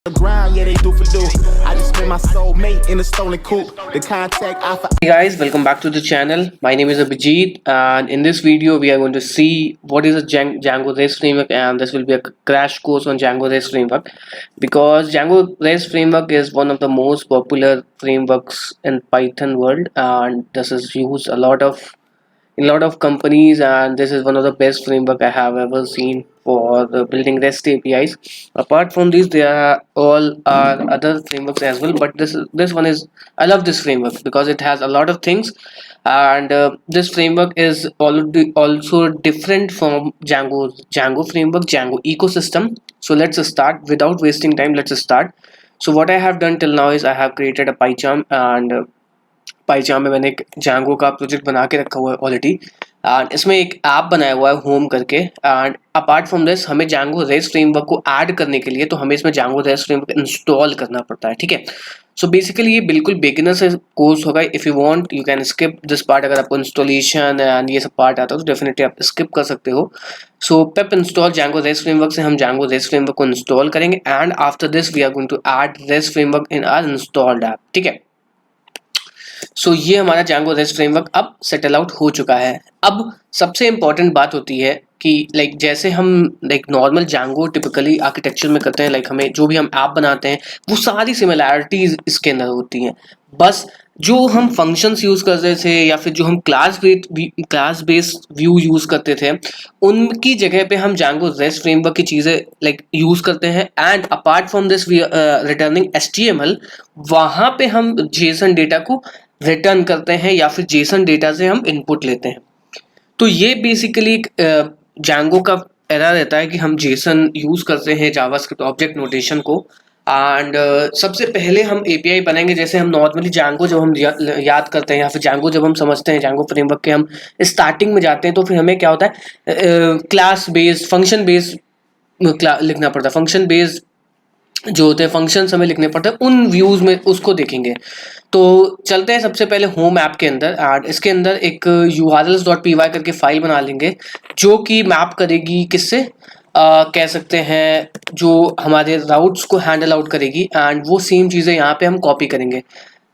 The ground, yeah, they do for do. I just met my soulmate in a stolen coupe. The contact I for. Hey guys, welcome back to the channel. My name is Abhijit, and in this video we are going to see what is a Django Rest framework, and this will be a crash course on Django Rest framework because Django Rest framework is one of the most popular frameworks in Python world, and this is used in a lot of companies, and this is one of the best framework I have ever seen for the building REST APIs. Apart from these, there are all are other frameworks as well, but this one is, I love this framework because it has a lot of things, and this framework is already also different from Django framework, Django ecosystem. So let's start without wasting time. Let's start. So what I have done till now is I have created a PyCharm, and पाइजाम में मैंने एक Django का project बना के रखा हुआ है already, and इसमें एक ऐप बनाया हुआ है होम करके। एंड अपार्ट फ्रॉम दिस हमें Django रेस्ट फ्रेमवर्क को ऐड करने के लिए तो हमें इसमें Django रेस्ट फ्रेमवर्क इंस्टॉल करना पड़ता है, ठीक है। सो बेसिकली ये बिल्कुल बिगिनर से कोर्स होगा। If you want you can skip this part. अगर आपको इंस्टॉलेशन एंड ये सब पार्ट आता है तो डेफिनेटली आप स्किप कर सकते हो। So pip install Django rest framework से हम Django रेस्ट फ्रेमवर्क को इंस्टॉल करेंगे, and after this we are going to add REST framework in our installed app, ठीक है। सो ये हमारा Django रेस्ट फ्रेमवर्क अब सेटल आउट हो चुका है। अब सबसे इम्पॉर्टेंट बात होती है कि लाइक जैसे हम like normal Django typically architecture में करते हैं, लाइक हमें जो भी हम ऐप बनाते हैं वो सारी सिमिलैरिटीज इसके अंदर होती हैं। बस जो हम फंक्शंस यूज़ करते थे या फिर जो हम क्लास बेस्ड व्यू यूज़ करते थे, उनकी जगह पे हम Django रेस्ट फ्रेमवर्क की चीज़ें लाइक यूज़ करते हैं। And apart from this we returning HTML, वहाँ पे हम जेसन डेटा को रिटर्न करते हैं या फिर जेसन डेटा से हम इनपुट लेते हैं। तो ये बेसिकली Django का एरर रहता है कि हम जेसन यूज़ करते हैं जावास्क्रिप्ट ऑब्जेक्ट नोटेशन को। एंड सबसे पहले हम एपीआई बनाएंगे। जैसे हम नॉर्मली Django जब हम याद करते हैं या फिर Django जब हम समझते हैं, Django फ्रेमवर्क के हम स्टार्टिंग में जाते हैं तो फिर हमें क्या होता है, क्लास बेस्ड फंक्शन बेस्ड लिखना पड़ता है। फंक्शन बेस्ड जो होते हैं फंक्शंस हमें लिखने पड़ते हैं, उन व्यूज़ में उसको देखेंगे। तो चलते हैं सबसे पहले होम ऐप के अंदर, और इसके अंदर एक urls.py करके फाइल बना लेंगे जो कि मैप करेगी किससे, कह सकते हैं जो हमारे राउट्स को हैंडल आउट करेगी। एंड वो सेम चीज़ें यहाँ पे हम कॉपी करेंगे।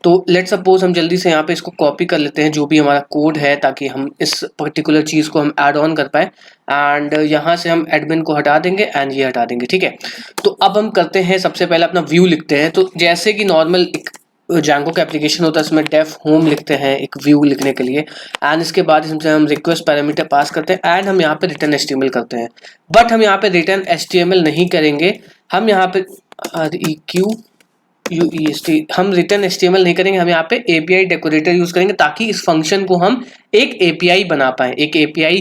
तो लेट सपोज हम जल्दी से यहाँ पे इसको कॉपी कर लेते हैं जो भी हमारा कोड है, ताकि हम इस पर्टिकुलर चीज़ को हम ऐड ऑन कर पाए। एंड यहाँ से हम एडमिन को हटा देंगे एंड ये हटा देंगे, ठीक है। तो अब हम करते हैं, सबसे पहले अपना व्यू लिखते हैं। तो जैसे कि नॉर्मल एक Django का एप्लीकेशन होता है, इसमें डेफ होम लिखते हैं एक व्यू लिखने के लिए, एंड इसके बाद इसमें हम रिक्वेस्ट पैरामीटर पास करते हैं एंड हम यहाँ पे रिटर्न HTML करते हैं। बट हम यहाँ पे रिटर्न HTML नहीं करेंगे, हम यहाँ पे हम रिटर्न HTML नहीं करेंगे, हम यहाँ पे API डेकोरेटर यूज करेंगे ताकि इस फंक्शन को हम एक API बना पाए, एक API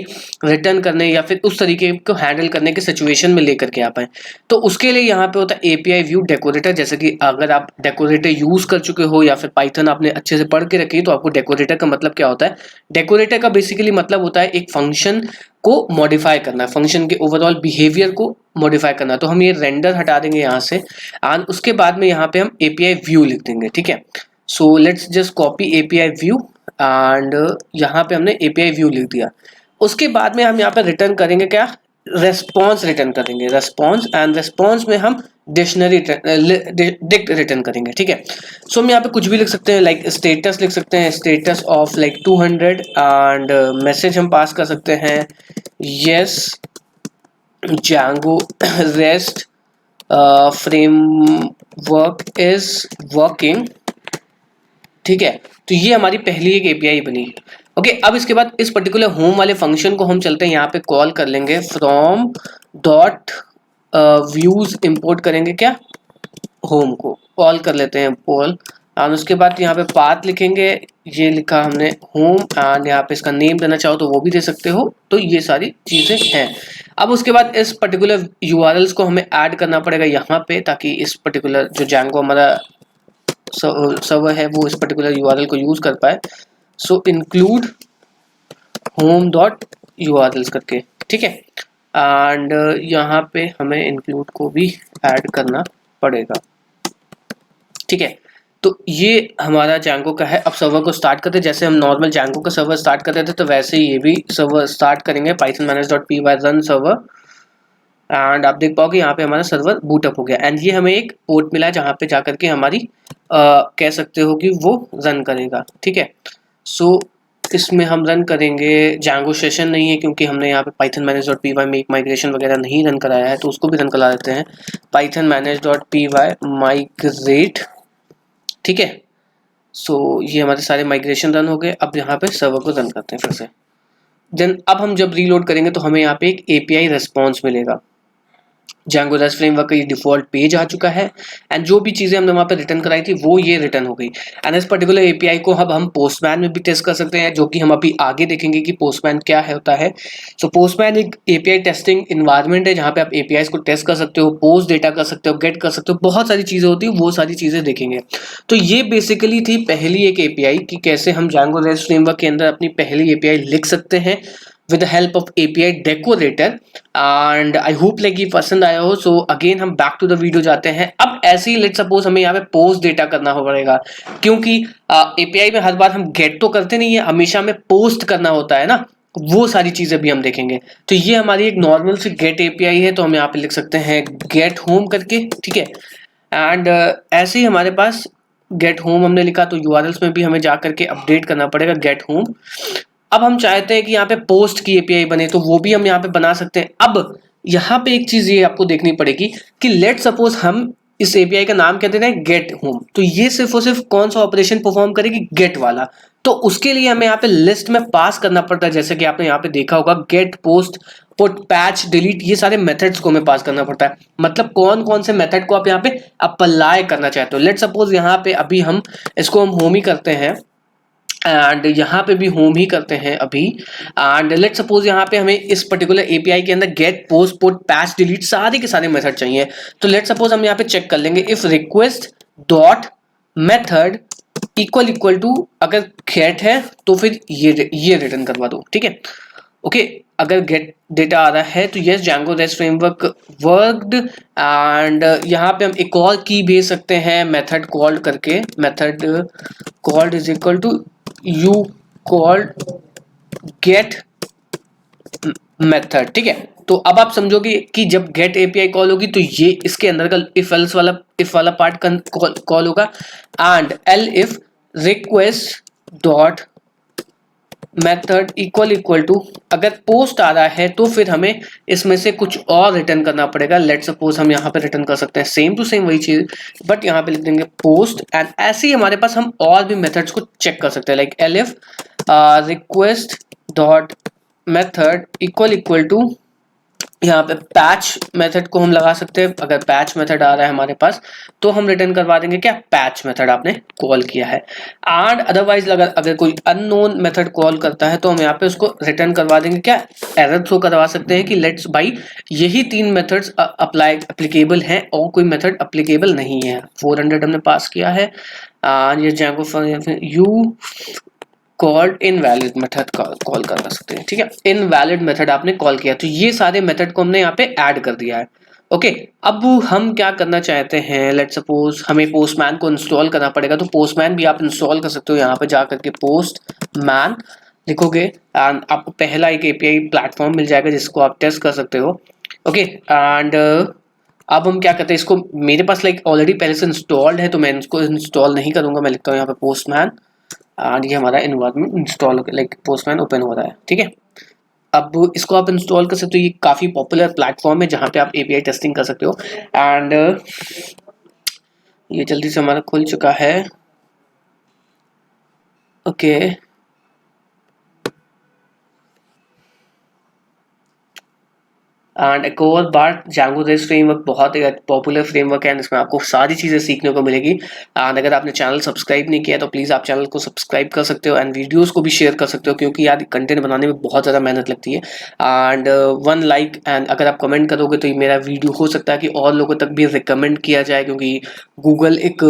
रिटर्न करने या फिर उस तरीके को हैंडल करने के सिचुएशन में लेकर के आ पाए। तो उसके लिए यहाँ पे होता है API व्यू डेकोरेटर। जैसे कि अगर आप डेकोरेटर यूज कर चुके हो या फिर पाइथन आपने अच्छे से पढ़ के रखी है तो आपको डेकोरेटर का मतलब क्या होता है। डेकोरेटर का बेसिकली मतलब होता है एक फंक्शन को मॉडिफाई करना, फंक्शन के ओवरऑल बिहेवियर को मॉडिफाई करना। तो हम ये रेंडर हटा देंगे यहाँ से, एंड उसके बाद में यहाँ पे हम API व्यू लिख देंगे, ठीक है। So let's just copy API view, and यहाँ पे हमने API व्यू लिख दिया। उसके बाद में हम यहाँ पे रिटर्न करेंगे क्या, रेस्पॉन्स रिटर्न करेंगे, रेस्पॉन्स। एंड रेस्पॉन्स में हम डिक्शनरी डिक्ट रिटर्न करेंगे, ठीक है। सो हम यहाँ पे कुछ भी लिख सकते हैं, लाइक स्टेटस लिख सकते हैं, status of like 200, and message हम पास कर सकते हैं yes Django REST framework is working, ठीक है। तो ये हमारी पहली एक API बनी। ओके, अब इसके बाद इस पर्टिकुलर होम वाले फंक्शन को हम चलते हैं यहाँ पे कॉल कर लेंगे फ्रॉम डॉट व्यूज इंपोर्ट करेंगे क्या, होम को कॉल कर लेते हैं पोल। एंड उसके बाद यहाँ पे पाथ लिखेंगे, ये लिखा हमने होम, एंड यहाँ पे इसका नेम देना चाहो तो वो भी दे सकते हो। तो ये सारी चीज़ें हैं। अब उसके बाद इस पर्टिकुलर URLs को हमें ऐड करना पड़ेगा यहाँ पे, ताकि इस पर्टिकुलर जो Django हमारा सर्वर है वो इस पर्टिकुलर URL को यूज़ कर पाए। सो इंक्लूड होम डॉट URLs करके, ठीक है। एंड यहाँ पे हमें इंक्लूड को भी ऐड करना पड़ेगा, ठीक है। तो ये हमारा Django का है। अब सर्वर को स्टार्ट करते हैं। जैसे हम नॉर्मल Django का सर्वर स्टार्ट करते थे तो वैसे ही ये भी सर्वर स्टार्ट करेंगे। python manage.py run server, and आप देख पाओगे यहाँ पे हमारा सर्वर बूटअप हो गया एंड ये हमें एक पोर्ट मिला जहाँ पे जा करके हमारी कह सकते हो कि वो रन करेगा। ठीक है, सो इसमें हम रन करेंगे, Django सेशन नहीं है क्योंकि हमने यहाँ पे python manage.py में एक माइग्रेशन वगैरह नहीं रन कराया है, तो उसको भी रन करा देते हैं python manage.py migrate। ठीक है, सो ये हमारे सारे माइग्रेशन रन हो गए। अब यहाँ पे सर्वर को रन करते हैं फिर से। देन अब हम जब रीलोड करेंगे तो हमें यहाँ पे एक API रिस्पॉन्स मिलेगा। Django REST फ्रेमवर्क का ये डिफॉल्ट पेज आ चुका है एंड जो भी चीज़ें हमने वहाँ पे रिटर्न कराई थी वो ये रिटर्न हो गई। एंड इस पर्टिकुलर API को अब हम पोस्टमैन में भी टेस्ट कर सकते हैं, जो कि हम अभी आगे देखेंगे कि पोस्टमैन क्या है होता है। सो पोस्टमैन एक API टेस्टिंग इन्वायरमेंट है जहाँ पे आप APIs को टेस्ट कर सकते हो, पोस्ट डेटा कर सकते हो, गेट कर सकते हो, बहुत सारी चीज़ें होती है, वो सारी चीज़ें देखेंगे। तो ये बेसिकली थी पहली एक API कि कैसे हम Django REST फ्रेमवर्क के अंदर अपनी पहली API लिख सकते हैं with the help of API Decorator and I hope like ये पसंद आया हो। So again हम back to the video जाते हैं। अब ऐसे ही let's suppose हमें यहाँ पे post डेटा करना हो पड़ेगा, क्योंकि API में हर बार हम get तो करते नहीं है, हमेशा हमें post करना होता है ना, वो सारी चीजें भी हम देखेंगे। तो ये हमारी एक नॉर्मल सी गेट API है, तो हम यहाँ पे लिख सकते हैं गेट होम करके। ठीक है, एंड ऐसे ही हमारे पास गेट होम हमने लिखा तो URLs में भी हमें जा करके अपडेट करना पड़ेगा गेट होम। अब हम चाहते हैं कि यहाँ पे पोस्ट की API बने तो वो भी हम यहाँ पे बना सकते हैं। अब यहाँ पे एक चीज ये आपको देखनी पड़ेगी कि लेट सपोज हम इस API का नाम कहते हैं गेट होम, तो ये सिर्फ और सिर्फ कौन सा ऑपरेशन परफॉर्म करेगी, गेट वाला। तो उसके लिए हमें यहाँ पे लिस्ट में पास करना पड़ता है, जैसे कि आपने यहाँ पे देखा होगा get, post, put, patch, delete, ये सारे मेथड्स को हमें पास करना पड़ता है। मतलब कौन कौन से मेथड को आप यहाँ पे अप्लाई करना चाहते हो। लेट सपोज यहाँ पे अभी हम इसको हम होम ही करते हैं एंड यहाँ पे भी होम ही करते हैं अभी। एंड लेट सपोज यहाँ पे हमें इस पर्टिकुलर API के अंदर get, post, put, patch, delete सारे के सारे मेथड चाहिए। तो लेट सपोज हम यहाँ पे चेक कर लेंगे if request dot method equal to, अगर गेट है तो फिर ये रिटर्न करवा दो। ठीक है, ओके अगर गेट डेटा आ रहा है तो yes Django REST framework worked. And यहाँ पे हम एक और की भेज सकते हैं मेथड कॉल्ड करके, method called is equal to you called get method. ठीक है, तो अब आप समझोगे कि जब गेट API कॉल होगी तो ये इसके अंदर का इफ वाला पार्ट कॉल होगा and elif request dot method equal to, अगर पोस्ट आ रहा है तो फिर हमें इसमें से कुछ और रिटर्न करना पड़ेगा। लेट सपोज हम यहाँ पे रिटर्न कर सकते हैं सेम टू सेम वही चीज, बट यहाँ पे लिख देंगे पोस्ट। एंड ऐसे ही हमारे पास हम और भी मेथड्स को चेक कर सकते हैं, like elif request dot method equal to, यहाँ पे पैच मेथड को हम लगा सकते हैं। अगर पैच मेथड आ रहा है हमारे पास तो हम रिटर्न करवा देंगे क्या, पैच मेथड आपने कॉल किया है। एंड अदरवाइज अगर कोई अननोन मेथड कॉल करता है तो हम यहाँ पे उसको रिटर्न करवा देंगे क्या, एरर थ्रो करवा सकते हैं कि लेट्स भाई यही 3 मेथड्स अप्लीकेबल हैं और कोई मेथड अप्लीकेबल नहीं है। 400 हमने पास किया है। ये Django you called invalid method call कर सकते हैं। ठीक है, इनवैलिड मेथड आपने कॉल किया तो ये सारे मेथड को हमने यहाँ पे ऐड कर दिया है। ओके, अब हम क्या करना चाहते हैं, लेट सपोज हमें पोस्टमैन को इंस्टॉल करना पड़ेगा, तो पोस्टमैन भी आप इंस्टॉल कर सकते हो। यहाँ पे जा करके पोस्टमैन लिखोगे एंड आपको पहला एक API प्लेटफॉर्म मिल जाएगा जिसको आप टेस्ट कर सकते हो। ओके, एंड अब हम क्या करते हैं, इसको मेरे पास लाइक ऑलरेडी पहले से इंस्टॉल्ड है तो मैं इसको इंस्टॉल नहीं करूंगा। मैं लिखता हूँ यहाँ पे पोस्टमैन एंड ये हमारा environment install like postman open हो रहा है। ठीक है, अब इसको आप इंस्टॉल कर सकते हो। ये काफ़ी पॉपुलर प्लेटफॉर्म है जहाँ पे आप API टेस्टिंग कर सकते हो। एंड ये जल्दी से हमारा खुल चुका है। ओके, एंड एक और बार Django REST फ्रेमवर्क बहुत ही पॉपुलर फ्रेमवर्क है एंड इसमें आपको सारी चीज़ें सीखने को मिलेगी। एंड अगर आपने चैनल सब्सक्राइब नहीं किया तो प्लीज़ आप चैनल को सब्सक्राइब कर सकते हो एंड वीडियोस को भी शेयर कर सकते हो, क्योंकि यार कंटेंट बनाने में बहुत ज़्यादा मेहनत लगती है। एंड 1 लाइक एंड अगर आप कमेंट करोगे तो मेरा वीडियो हो सकता है कि और लोगों तक भी रिकमेंड किया जाए, क्योंकि गूगल एक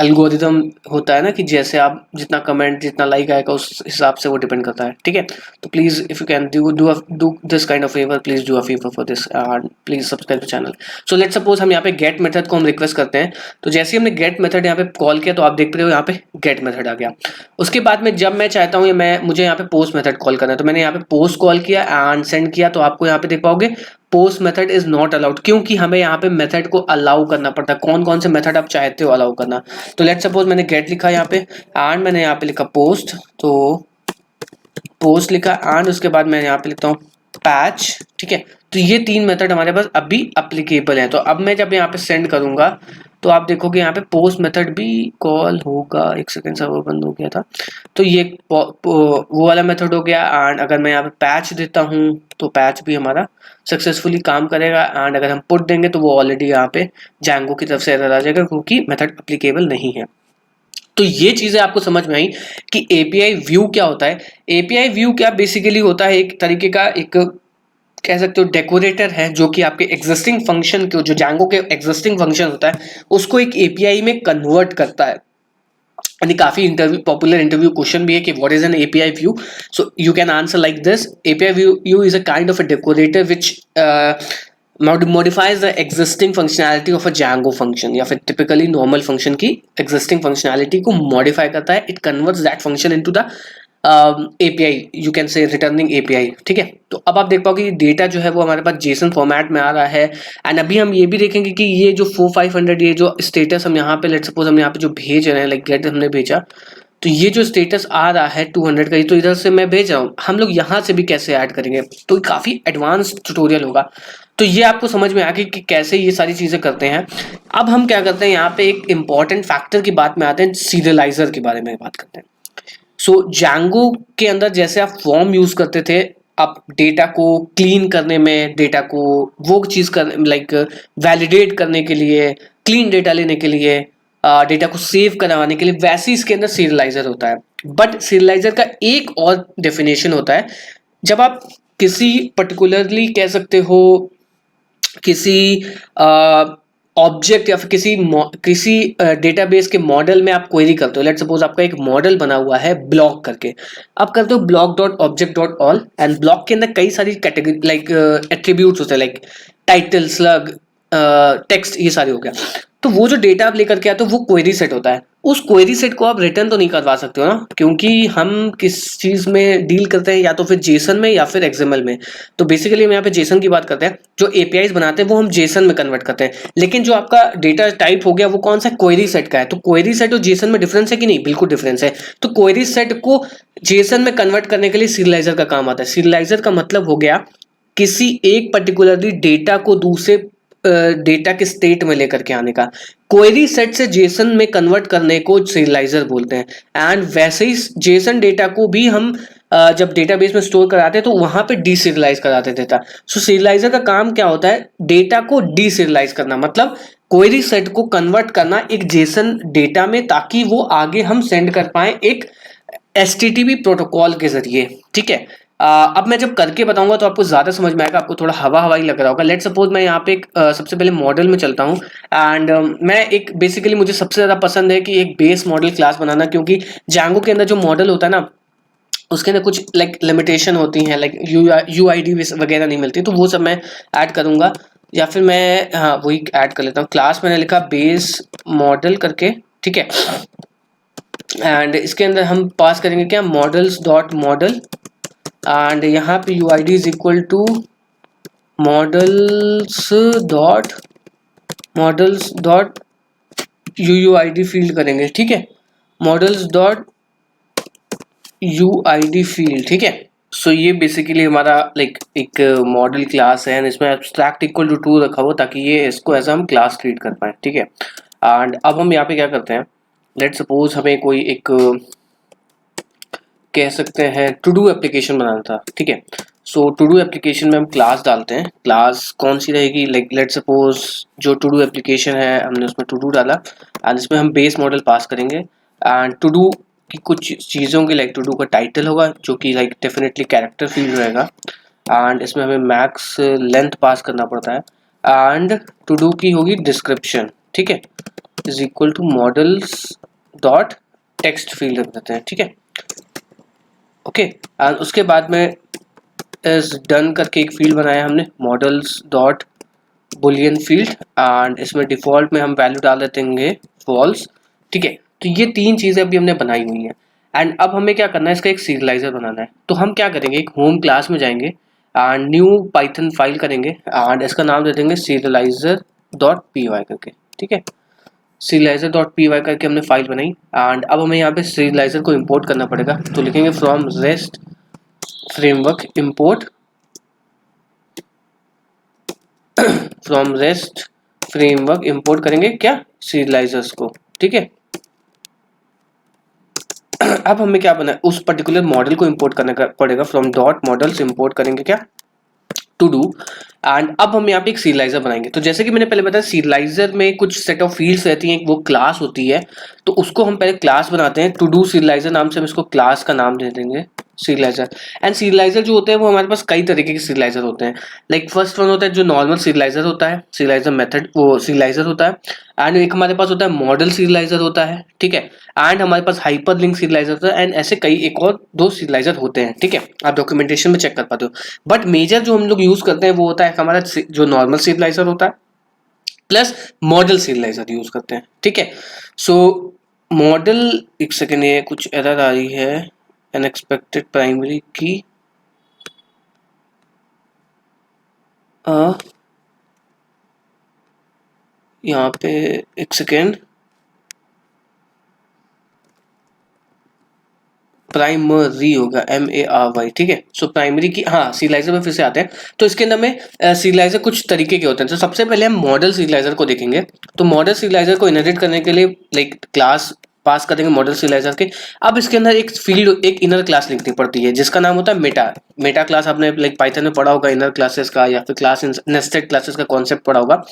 एल्गोरिदम होता है ना कि जैसे आप जितना कमेंट जितना लाइक आएगा उस हिसाब से वो डिपेंड करता है। ठीक है, तो please if you can do this kind of favour, please do a favour for this and please subscribe to channel. So let's suppose हम यहाँ पे गेट मेथड को हम रिक्वेस्ट करते हैं, तो जैसे ही हमने गेट मेथड यहाँ पे कॉल किया तो आप देख रहे हो यहाँ पे गेट मेथड आ गया। उसके बाद में जब मैं चाहता हूँ मुझे यहाँ पे पोस्ट मेथड कॉल करना है तो मैंने यहाँ पे पोस्ट कॉल किया एंड सेंड किया, तो आपको यहाँ पे देख पाओगे post method is not allowed, क्योंकि हमें यहाँ पे मेथड को अलाउ करना पड़ता है। कौन कौन से मेथड आप चाहते हो अलाउ करना। तो लेट्स सपोज मैंने गेट लिखा यहाँ पे एंड मैंने यहाँ पे लिखा पोस्ट, तो पोस्ट लिखा एंड उसके बाद मैं यहाँ पे लिखता हूँ पैच, ठीक है। तो ये 3 मेथड हमारे पास अभी अप्लीकेबल है। तो अब मैं जब यहाँ पे सेंड करूंगा तो आप देखोगे यहाँ पे पोस्ट मेथड भी कॉल होगा। एक सेकेंड, सर्वर बंद हो गया था। तो ये वो वाला मेथड हो गया। एंड अगर मैं यहाँ पे पैच देता हूँ तो पैच भी हमारा सक्सेसफुली काम करेगा। एंड अगर हम पुट देंगे तो वो ऑलरेडी यहाँ पे जैंगो की तरफ से एरर आ जाएगा, क्योंकि मेथड अप्लीकेबल नहीं है। तो ये चीजें आपको समझ में आई कि एपीआई व्यू क्या होता है। एपीआई व्यू क्या बेसिकली होता है, एक तरीके का एक कह सकते हो डेकोरेटर है, जो कि आपके एग्जिस्टिंग फंक्शन को, जो जैंगो के एग्जिस्टिंग फंक्शन होता है उसको एक एपीआई में कन्वर्ट करता है। यानी काफी इंटरव्यू पॉपुलर इंटरव्यू क्वेश्चन भी है कि what is an API view. So you can answer like this, API view is a kind of a decorator which modifies the existing functionality of a Django function, या फिर typically normal function की existing functionality को modify करता है। It converts that function into the API, you can say returning API, ठीक है। तो अब आप देख पाओगे डेटा जो है वो हमारे पास JSON फॉर्मेट में आ रहा है। एंड अभी हम ये भी देखेंगे कि ये जो 4500 ये जो स्टेटस हम यहाँ पे लेट्स सपोज हम यहाँ पे जो भेज रहे हैं, लाइक गेट हमने भेजा, तो ये जो स्टेटस आ रहा है 200 का, तो इधर से मैं भेज रहा हूँ, हम लोग यहाँ से भी कैसे ऐड करेंगे, तो काफी एडवांस ट्यूटोरियल होगा। तो ये आपको समझ में आ गई कि कैसे ये सारी चीजें करते हैं। अब हम क्या करते हैं, यहाँ पे एक इंपॉर्टेंट फैक्टर की बात में आते हैं, सीरियलाइजर के बारे में बात करते हैं। सो जैंगो के अंदर जैसे आप फॉर्म यूज करते थे, आप डेटा को क्लीन करने में, डेटा को वो चीज कर लाइक वैलिडेट करने के लिए, क्लीन डेटा लेने के लिए, डेटा को सेव करवाने के लिए, वैसे इसके अंदर सीरियलाइजर होता है। बट सीरियलाइजर का एक और डेफिनेशन होता है, जब आप किसी पर्टिकुलरली कह सकते हो किसी ऑब्जेक्ट या फिर किसी डेटाबेस के मॉडल में आप क्वेरी करते हो। लेट्स सपोज आपका एक मॉडल बना हुआ है ब्लॉक करके, आप करते हो block dot object dot all, and block के अंदर कई सारी कैटेगरी लाइक एट्रीब्यूट्स होते हैं, लाइक टाइटल, स्लग, टेक्स्ट, ये सारे हो गया। तो वो जो डेटा आप लेकर के आते हो वो क्वेरी सेट होता है। उस क्वेरी सेट को आप रिटर्न तो नहीं करवा सकते हो ना, क्योंकि हम किस चीज में डील करते हैं, या तो फिर जेसन में या फिर एक्सएमएल में। तो बेसिकली हम यहाँ पे जेसन की बात करते हैं, जो एपीआईज बनाते हैं वो हम जेसन में कन्वर्ट करते हैं। लेकिन जो आपका डेटा टाइप हो गया वो कौन सा, क्वेरी सेट का है। तो क्वेरी सेट और जेसन में डिफरेंस है कि नहीं, बिल्कुल डिफरेंस है। तो क्वेरी सेट को जेसन में कन्वर्ट करने के लिए सीरियलाइजर का काम आता है। सीरियलाइजर का मतलब हो गया किसी एक पर्टिकुलरली डेटा को दूसरे डेटा के स्टेट में लेकर के आने का। क्वेरी सेट से जेसन में कन्वर्ट करने को सीरियलाइजर बोलते हैं। एंड वैसे ही जेसन डेटा को भी हम जब डेटाबेस में स्टोर कराते हैं तो वहां पे डीसीरियलाइज कराते थे। सो सीरियलाइजर का काम क्या होता है, डेटा को डीसीरियलाइज करना, मतलब क्वेरी सेट को कन्वर्ट करना एक जेसन डेटा में, ताकि वो आगे हम सेंड कर पाए एक एचटीटीपी प्रोटोकॉल के जरिए, ठीक है। अब मैं जब करके बताऊंगा तो आपको ज्यादा समझ में आएगा, आपको थोड़ा हवा हवाई लग रहा होगा। लेट सपोज मैं यहाँ पे एक सबसे पहले मॉडल में चलता हूँ। एंड मैं एक बेसिकली मुझे सबसे ज्यादा पसंद है कि एक बेस मॉडल क्लास बनाना, क्योंकि जैंगो के अंदर जो मॉडल होता है ना, उसके अंदर कुछ लाइक लिमिटेशन होती हैं, लाइक यूआईडी वगैरह नहीं मिलती, तो वो सब मैं ऐड करूंगा। या फिर मैं हाँ वही ऐड कर लेता हूँ। क्लास मैंने लिखा बेस मॉडल करके, ठीक है। एंड इसके अंदर हम पास करेंगे क्या, मॉडल्स डॉट मॉडल, एंड यहाँ पे UID is equal to models dot UUID field करेंगे, ठीक है। मॉडल्स डॉट UID फील्ड, ठीक है। सो ये बेसिकली हमारा लाइक एक मॉडल क्लास है, इसमें एब्स्ट्रैक्ट इक्वल टू 2 रखा हुआ, ताकि ये इसको एज हम क्लास ट्रीट कर पाए, ठीक है। एंड अब हम यहाँ पे क्या करते हैं, लेट सपोज हमें कोई एक कह सकते हैं टू डू एप्लीकेशन बनाना था, ठीक है। सो टू डू एप्लीकेशन में हम क्लास डालते हैं। क्लास कौन सी रहेगी, लाइक लेट सपोज जो टू डू एप्लीकेशन है हमने उसमें टू डू डाला, एंड इसमें हम बेस मॉडल पास करेंगे। एंड टू डू की कुछ चीज़ों की लाइक टू डू का टाइटल होगा, जो कि लाइक डेफिनेटली कैरेक्टर फील्ड रहेगा। एंड इसमें हमें मैक्स लेंथ पास करना पड़ता है। एंड टू डू की होगी डिस्क्रिप्शन, ठीक है, is equal to models dot text field रख देते हैं, ठीक है। ओके, एंड उसके बाद में इज डन करके एक फील्ड बनाया हमने, models dot Boolean field, and इसमें डिफॉल्ट में हम वैल्यू डाल देंगे फॉल्स, ठीक है। तो ये 3 चीज़ें अभी हमने बनाई हुई हैं। एंड अब हमें क्या करना है, इसका एक सीरियलाइजर बनाना है। तो हम क्या करेंगे, एक होम क्लास में जाएंगे, एंड न्यू पाइथन फाइल करेंगे एंड इसका नाम दे देंगे serializer.py करके, ठीक है। serializer.py करके हमने फाइल बनाई एंड अब हमें यहाँ पे serializer को इंपोर्ट करना पड़ेगा, तो लिखेंगे from rest framework import, from rest framework import करेंगे क्या, serializers को, ठीक है। अब हमें क्या बना, उस पर्टिकुलर मॉडल को इंपोर्ट करने का पड़ेगा, फ्रॉम डॉट मॉडल्स इंपोर्ट करेंगे क्या, टू डू। एंड अब हम यहाँ पे एक सीरियलाइजर बनाएंगे। तो जैसे कि मैंने पहले बताया, सीरियलाइजर में कुछ सेट ऑफ फील्ड्स रहती हैं, वो क्लास होती है, तो उसको हम पहले क्लास बनाते हैं। टू डू सीरियलाइजर नाम से हम इसको क्लास का नाम दे देंगे सीरियलाइजर। एंड सीरियलाइजर जो होते हैं वो हमारे पास कई तरीके के सीरियलाइजर होते हैं। लाइक फर्स्ट वन होता है जो नॉर्मल सीरियलाइजर होता है, सीरियलाइजर मेथड वो सीरियलाइजर होता है। एंड एक हमारे पास होता है मॉडल सीरियलाइजर होता है, ठीक है। एंड हमारे पास हाइपर लिंक सीरियलाइजर होता है। एंड ऐसे कई एक और दो सीरियलाइजर होते हैं, ठीक है, आप डॉक्यूमेंटेशन में चेक कर पाते हो। बट मेजर जो हम लोग यूज करते हैं वो होता है हमारा जो नॉर्मल सीरियलाइजर होता है प्लस मॉडल सीरियलाइजर यूज करते हैं, ठीक है। सो मॉडल, एक सेकेंड, ये कुछ एरर आ रही है, अनएक्सपेक्टेड प्राइमरी की, यहाँ पे एक सेकेंड, प्राइमरी होगा MARY, ठीक है। सो प्राइमरी की, हाँ, सीरियलाइजर में फिर से आते हैं। तो इसके अंदर में सीरियलाइजर कुछ तरीके के होते हैं। तो सबसे पहले हम मॉडल सीरियलाइजर को देखेंगे। तो मॉडल सीरियलाइजर को इनहेरिट करने के लिए लाइक क्लास पास करेंगे मॉडल सीरियलाइजर के। अब इसके अंदर एक फील्ड, एक इनर क्लास लिखनी पड़ती है जिसका नाम होता है मेटा। मेटा क्लास आपने लाइक पाइथन में पढ़ा होगा, इनर क्लासेस का या फिर क्लास नेस्टेड क्लासेस का कॉन्सेप्ट पढ़ा होगा।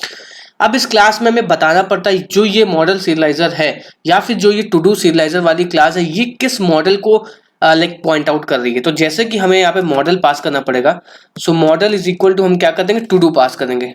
अब इस क्लास में हमें बताना पड़ता है जो ये मॉडल सीरियलाइजर है या फिर जो ये टू डू सीरियलाइजर वाली क्लास है, ये किस मॉडल को लाइक पॉइंट आउट कर रही है। तो जैसे कि हमें यहाँ पे मॉडल पास करना पड़ेगा। सो मॉडल इज इक्वल टू, हम क्या कर देंगे, टू डू पास करेंगे,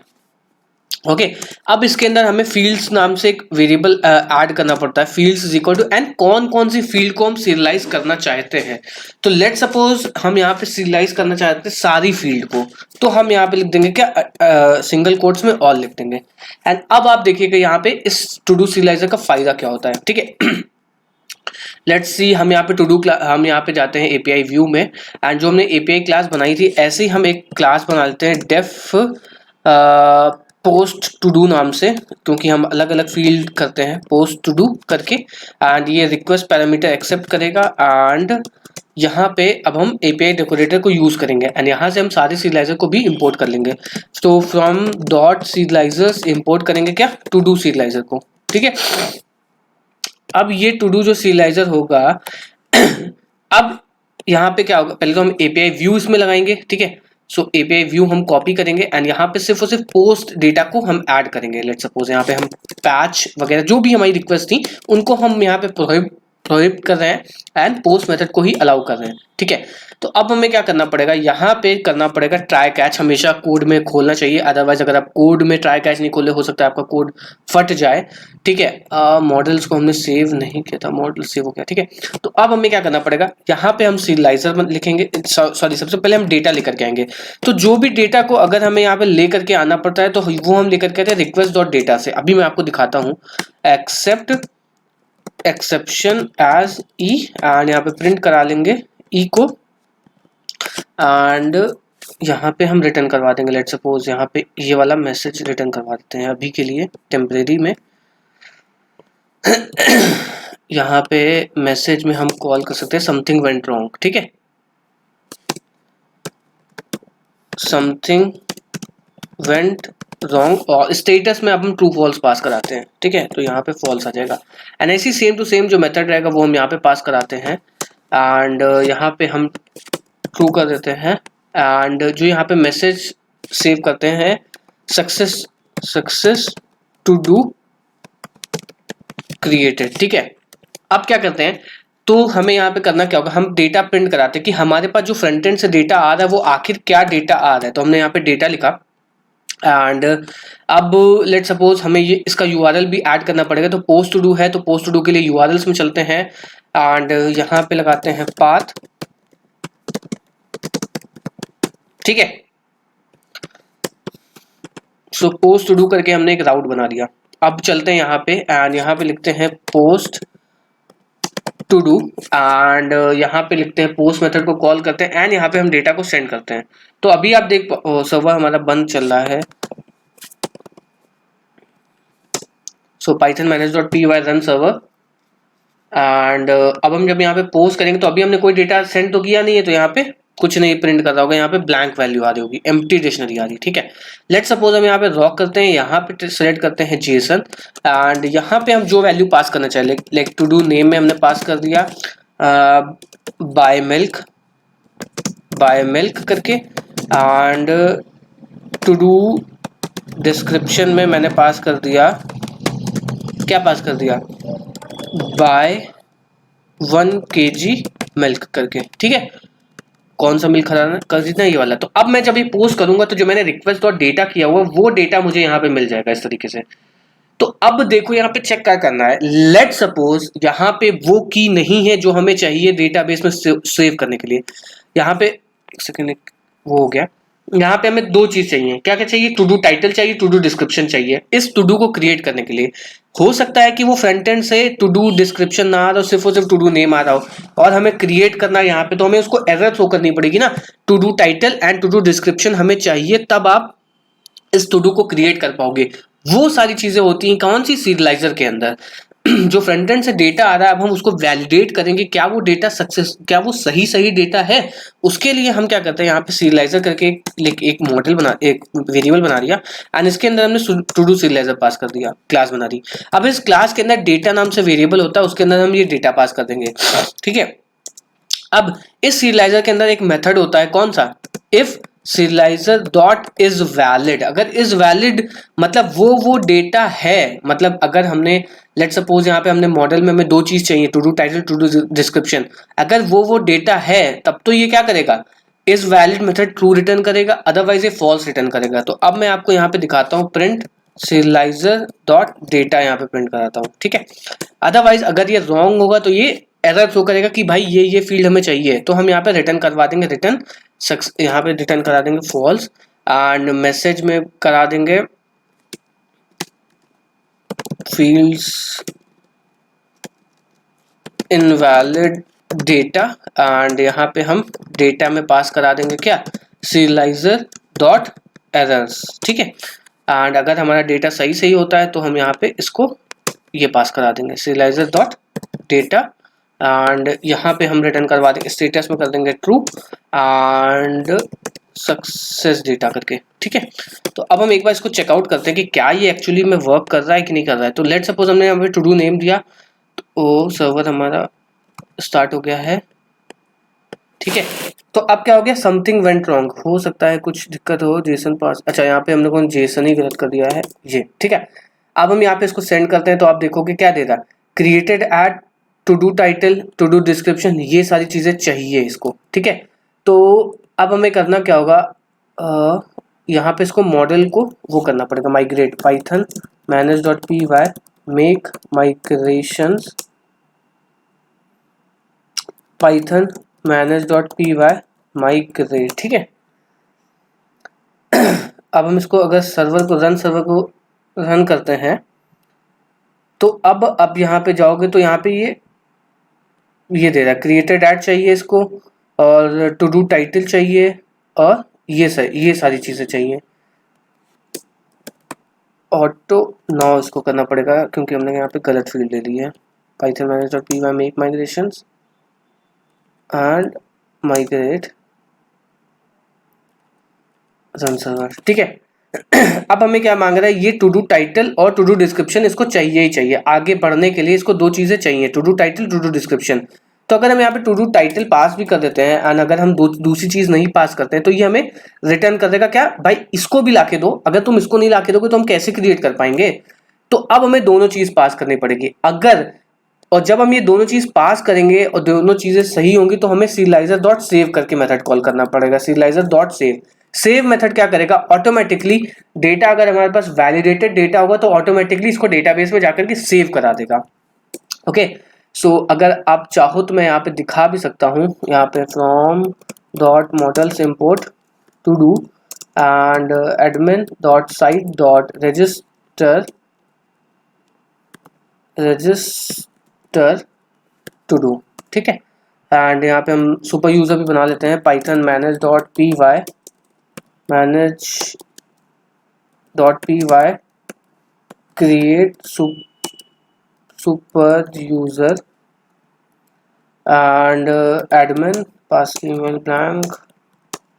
ओके। अब इसके अंदर हमें फील्ड्स नाम से एक वेरिएबल ऐड करना पड़ता है, fields is equal to, and कौन कौन सी फील्ड को हम सीरियलाइज करना चाहते हैं। तो लेट सपोज हम यहाँ पे सीरियलाइज करना चाहते हैं सारी फील्ड को, तो हम यहाँ पे लिख देंगे क्या, सिंगल कोट्स में ऑल लिख देंगे। एंड अब आप देखिएगा यहाँ पे इस टू डू सीरियलाइजर का फायदा क्या होता है, ठीक है। लेट्स सी, हम यहाँ पे टू डू हम यहाँ पे जाते हैं एपीआई व्यू में, एंड जो हमने एपीआई क्लास बनाई थी ऐसे ही हम एक क्लास बना लेते हैं डेफ पोस्ट टू डू नाम से, क्योंकि हम अलग अलग फील्ड करते हैं पोस्ट टू डू करके। एंड ये रिक्वेस्ट पैरामीटर एक्सेप्ट करेगा। एंड यहाँ पे अब हम एपीआई डेकोरेटर को यूज करेंगे एंड यहाँ से हम सारे सीरियलाइजर को भी इंपोर्ट कर लेंगे। तो फ्रॉम डॉट सीरियलाइजर्स इंपोर्ट करेंगे क्या, टू डू सीरियलाइजर को, ठीक है। अब ये टू डू जो सीरियलाइजर होगा अब यहाँ पे क्या होगा, पहले तो हम एपीआई व्यू इसमें लगाएंगे, ठीक है। सो एपीआई व्यू हम कॉपी करेंगे एंड यहाँ पे सिर्फ और सिर्फ पोस्ट डेटा को हम ऐड करेंगे। लेट सपोज यहाँ पे हम पैच वगैरह जो भी हमारी रिक्वेस्ट थी उनको हम यहाँ पे प्रोहिबिट कर रहे हैं एंड पोस्ट मेथड को ही अलाउ कर रहे हैं, ठीक है। तो अब हमें क्या करना पड़ेगा, यहाँ पे करना पड़ेगा ट्राई कैच, हमेशा कोड में खोलना चाहिए, अदरवाइज अगर आप कोड में ट्राई कैच नहीं खोले हो सकता है आपका कोड फट जाए, ठीक है। मॉडल्स को हमने सेव नहीं किया था, मॉडल सेव हो गया, ठीक है। तो अब हमें क्या करना पड़ेगा, यहाँ पे हम सीरियलाइजर लिखेंगे, सॉरी सबसे पहले हम डेटा लेकर के आएंगे। तो जो भी डेटा को अगर हमें यहाँ पे लेकर के आना पड़ता है तो वो हम लेकर के आते हैं रिक्वेस्ट डॉट डेटा से। अभी मैं आपको दिखाता हूँ, except exception as e, and यहाँ पे प्रिंट करा लेंगे ई को, एंड यहाँ पे हम रिटर्न करवा देंगे। लेट सपोज यहाँ पे ये वाला मैसेज रिटर्न करवा देते हैं अभी के लिए टेम्परेरी में। यहाँ पे मैसेज में हम कॉल कर सकते हैं समथिंग वेंट रॉन्ग, ठीक है, समथिंग वेंट रॉन्ग, और स्टेटस में अब हम ट्रू फॉल्स पास कराते हैं, ठीक है। तो यहाँ पे फॉल्स आ जाएगा एंड ऐसी सेम टू सेम जो मेथड रहेगा वो हम यहाँ पे पास कराते हैं एंड यहाँ पे हम ट्रू कर देते हैं। एंड जो यहाँ पे मैसेज सेव करते हैं, सक्सेस टू डू क्रिएटेड, ठीक है। अब क्या करते हैं, तो हमें यहाँ पे करना क्या होगा, हम डेटा प्रिंट कराते हैं कि हमारे पास जो फ्रंट एंड से डेटा आ रहा है वो आखिर क्या डेटा आ रहा है। तो हमने यहाँ पे डेटा लिखा एंड अब लेट सपोज हमें ये इसका यूआरएल भी ऐड करना पड़ेगा। तो पोस्ट टू डू है तो पोस्ट टू डू के लिए यूआरएल्स में चलते हैं एंड यहाँ पे लगाते हैं पाथ, ठीक है। सो पोस्ट टू डू करके हमने एक राउट बना दिया। अब चलते हैं यहाँ पे एंड यहाँ पे लिखते हैं पोस्ट टू डू एंड यहाँ पे लिखते हैं पोस्ट मेथड को कॉल करते हैं एंड यहाँ पे हम डेटा को सेंड करते हैं। तो अभी आप देख सर्वर हमारा बंद चल रहा है। So Python manage dot P Y run server and अब हम जब यहाँ पे पोस्ट करेंगे तो अभी हमने कोई डेटा सेंड तो किया नहीं है, तो यहाँ पे कुछ नहीं प्रिंट कर रहा होगा, यहाँ पे ब्लैंक वैल्यू आ रही होगी, एम्प्टी डिक्शनरी आ रही है। ठीक है, लेट सपोज हम यहाँ पे रॉक करते हैं, यहाँ पे सेलेक्ट करते हैं जेसन एंड यहाँ पे हम जो वैल्यू पास करना चाहिए लाइक टू डू नेम में हमने पास कर दिया बाय मिल्क करके एंड टू डू डिस्क्रिप्शन में मैंने पास कर दिया, क्या पास कर दिया, बाय 1 kg मिल्क करके। ठीक है, कौन सा मिल्क खरीदना ये वाला। तो अब मैं जब ये पोस्ट करूंगा तो जो मैंने रिक्वेस्ट डॉट डेटा किया हुआ वो डेटा मुझे यहाँ पे मिल जाएगा इस तरीके से। तो अब देखो यहाँ पे चेक क्या करना है, लेट सपोज यहाँ पे वो की नहीं है जो हमें चाहिए डेटाबेस में सेव करने के लिए। यहाँ पे एक सेकेंड, वो हो गया, यहाँ पे हमें दो चीज चाहिए, क्या क्या चाहिए, टू डू टाइटल चाहिए, टू डू डिस्क्रिप्शन चाहिए। इस टू डू को क्रिएट करने के लिए हो सकता है कि वो फ्रंट एंड से टू डू डिस्क्रिप्शन ना आ रहा हो, सिर्फ और सिर्फ टू डू नेम आ रहा हो और हमें क्रिएट करना है यहाँ पे, तो हमें उसको एरर थ्रो करनी पड़ेगी ना, to do title and to do description हमें चाहिए, तब आप इस टू डू को क्रिएट कर पाओगे। वो सारी चीजें होती हैं कौन सी, सीरियलाइजर के अंदर। जो फ्रंट एंड से डेटा आ रहा है अब हम उसको वैलिडेट करेंगे, क्या वो डेटा सक्सेस, क्या वो सही डेटा है। उसके लिए हम क्या करते हैं, यहाँ पे सीरियलाइजर करके एक मॉडल बना, एक वेरिएबल बना दिया एंड इसके अंदर हमने टू डू सीरियलाइजर पास कर दिया, क्लास बना दी। अब इस क्लास के अंदर डेटा नाम से वेरिएबल होता है, उसके अंदर हम ये डेटा पास कर देंगे। ठीक है, अब इस सीरियलाइजर के अंदर एक मेथड होता है, कौन सा, if serializer dot is valid. अगर इज वैलिड मतलब वो डेटा है, मतलब अगर हमने लेट सपोज यहाँ पे हमने मॉडल में हमें दो चीज चाहिए, to do title, to do description, अगर वो डेटा है तब तो ये क्या करेगा, is valid method true return करेगा, अदरवाइज ये फॉल्स रिटर्न करेगा। तो अब मैं आपको यहाँ पे दिखाता हूँ, प्रिंट serializer डॉट डेटा यहाँ पे प्रिंट कराता हूँ। ठीक है, अदरवाइज अगर ये रॉन्ग होगा तो ये एरर शो करेगा कि भाई ये फील्ड हमें चाहिए, तो हम यहाँ पे रिटर्न करवा देंगे, रिटर्न यहाँ पे रिटर्न करा देंगे फॉल्स एंड मैसेज में करा देंगे फील्ड्स इनवैलिड डेटा एंड यहाँ पे हम डेटा में पास करा देंगे क्या, serializer डॉट एरर्स। ठीक है, एंड अगर हमारा डेटा सही होता है तो हम यहाँ पे इसको ये पास करा देंगे serializer डॉट डेटा एंड यहाँ पे हम रिटर्न करवा देंगे, स्टेटस में कर देंगे ट्रू एंड सक्सेस डेटा करके। ठीक है, तो अब हम एक बार इसको चेकआउट करते हैं कि क्या ये एक्चुअली में वर्क कर रहा है कि नहीं कर रहा है। तो लेट सपोज हमने यहाँ पे टू डू नेम दिया, तो सर्वर हमारा स्टार्ट हो गया है। ठीक है, तो अब क्या हो गया, समथिंग वेंट रॉन्ग, हो सकता है कुछ दिक्कत हो, जेसन पास, अच्छा यहाँ पे हम लोगों ने जेसन ही गलत कर दिया है ये। ठीक है, अब हम यहाँ पे इसको सेंड करते हैं तो आप देखोगे क्या दे रहा है, created at to do title, to do description, ये सारी चीजें चाहिए इसको। ठीक है, तो अब हमें करना क्या होगा, यहाँ पे इसको मॉडल को वो करना पड़ेगा, migrate, Python manage dot P Y make migrations, Python manage dot P Y migrate. ठीक है, अब हम इसको अगर सर्वर को रन करते हैं तो अब यहाँ पे जाओगे तो यहाँ पे ये दे रहा है, क्रिएटेड ऐड चाहिए इसको और टू डू टाइटल चाहिए और ये सारी चीजें चाहिए। ऑटो नाउ इसको करना पड़ेगा क्योंकि हमने यहाँ पे गलत फील्ड ले ली है, Python manage dot P Y make migrations and migrate run server. ठीक है, अब हमें क्या मांग रहा है, ये टू डू टाइटल और टू डू डिस्क्रिप्शन इसको चाहिए ही चाहिए, आगे बढ़ने के लिए इसको दो चीजें चाहिए, to do title, to do description. तो अगर हम यहाँ पे टू डू टाइटल पास भी कर देते हैं एंड अगर हम दूसरी चीज नहीं पास करते हैं तो ये हमें रिटर्न कर देगा क्या, भाई इसको भी लाके दो, अगर तुम इसको नहीं लाके दोगे तो हम कैसे क्रिएट कर पाएंगे। तो अब हमें दोनों चीज पास करनी पड़ेगी, अगर और जब हम ये दोनों चीज पास करेंगे और दोनों चीजें सही होंगी तो हमें serializer डॉट सेव करके मेथड कॉल करना पड़ेगा, serializer dot save. Save method क्या करेगा, ऑटोमेटिकली डेटा अगर हमारे पास वैलिडेटेड डेटा होगा तो ऑटोमेटिकली इसको डेटाबेस में जाकर के सेव करा देगा। ओके, सो अगर आप चाहो तो मैं यहाँ पे दिखा भी सकता हूँ, यहाँ पे from dot models import to do and admin dot site dot register to do, ठीक है। एंड यहाँ पे हम सुपर यूजर भी बना लेते हैं, Python manage.py create super user and admin pass email blank,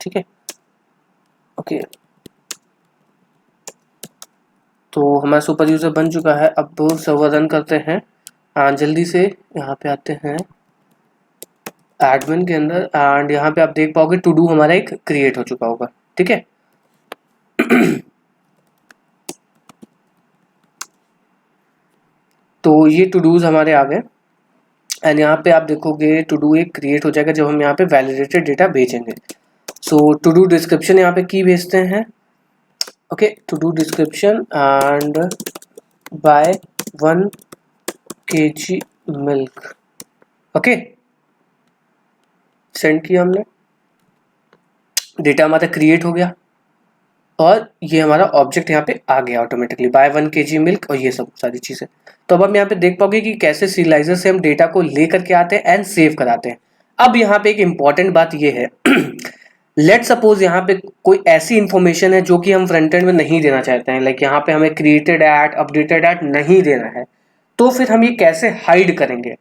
ठीक है। ओके, तो हमारा सुपर यूजर बन चुका है। अब सर्वर रन करते हैं जल्दी से। यहाँ पे आते हैं एडमिन के अंदर एंड यहाँ पे आप देख पाओगे टू डू हमारा एक क्रिएट हो चुका होगा, ठीक है। तो ये टू डूज हमारे आ गए एंड यहाँ पे आप देखोगे टू डू एक क्रिएट हो जाएगा जब हम यहाँ पे वैलिडेटेड डेटा भेजेंगे। सो टू डू डिस्क्रिप्शन यहाँ पे की भेजते हैं, okay, to do description and buy 1 kg milk, okay, send किया हमने, डेटा हमारा क्रिएट हो गया और ये हमारा ऑब्जेक्ट यहाँ पे आ गया ऑटोमेटिकली, बाय 1 kg मिल्क और ये सब सारी चीज़ें। तो अब हम यहाँ पे देख पाओगे कि कैसे सीरियलाइजर से हम डेटा को ले करके आते हैं एंड सेव कराते हैं। अब यहाँ पे एक इंपॉर्टेंट बात ये है लेट सपोज यहाँ पे कोई ऐसी इंफॉर्मेशन है जो कि हम फ्रंट एंड में नहीं देना चाहते हैं, लाइक यहाँ पे हमें क्रिएटेड एट अपडेटेड एट नहीं देना है, तो फिर हम ये कैसे हाइड करेंगे?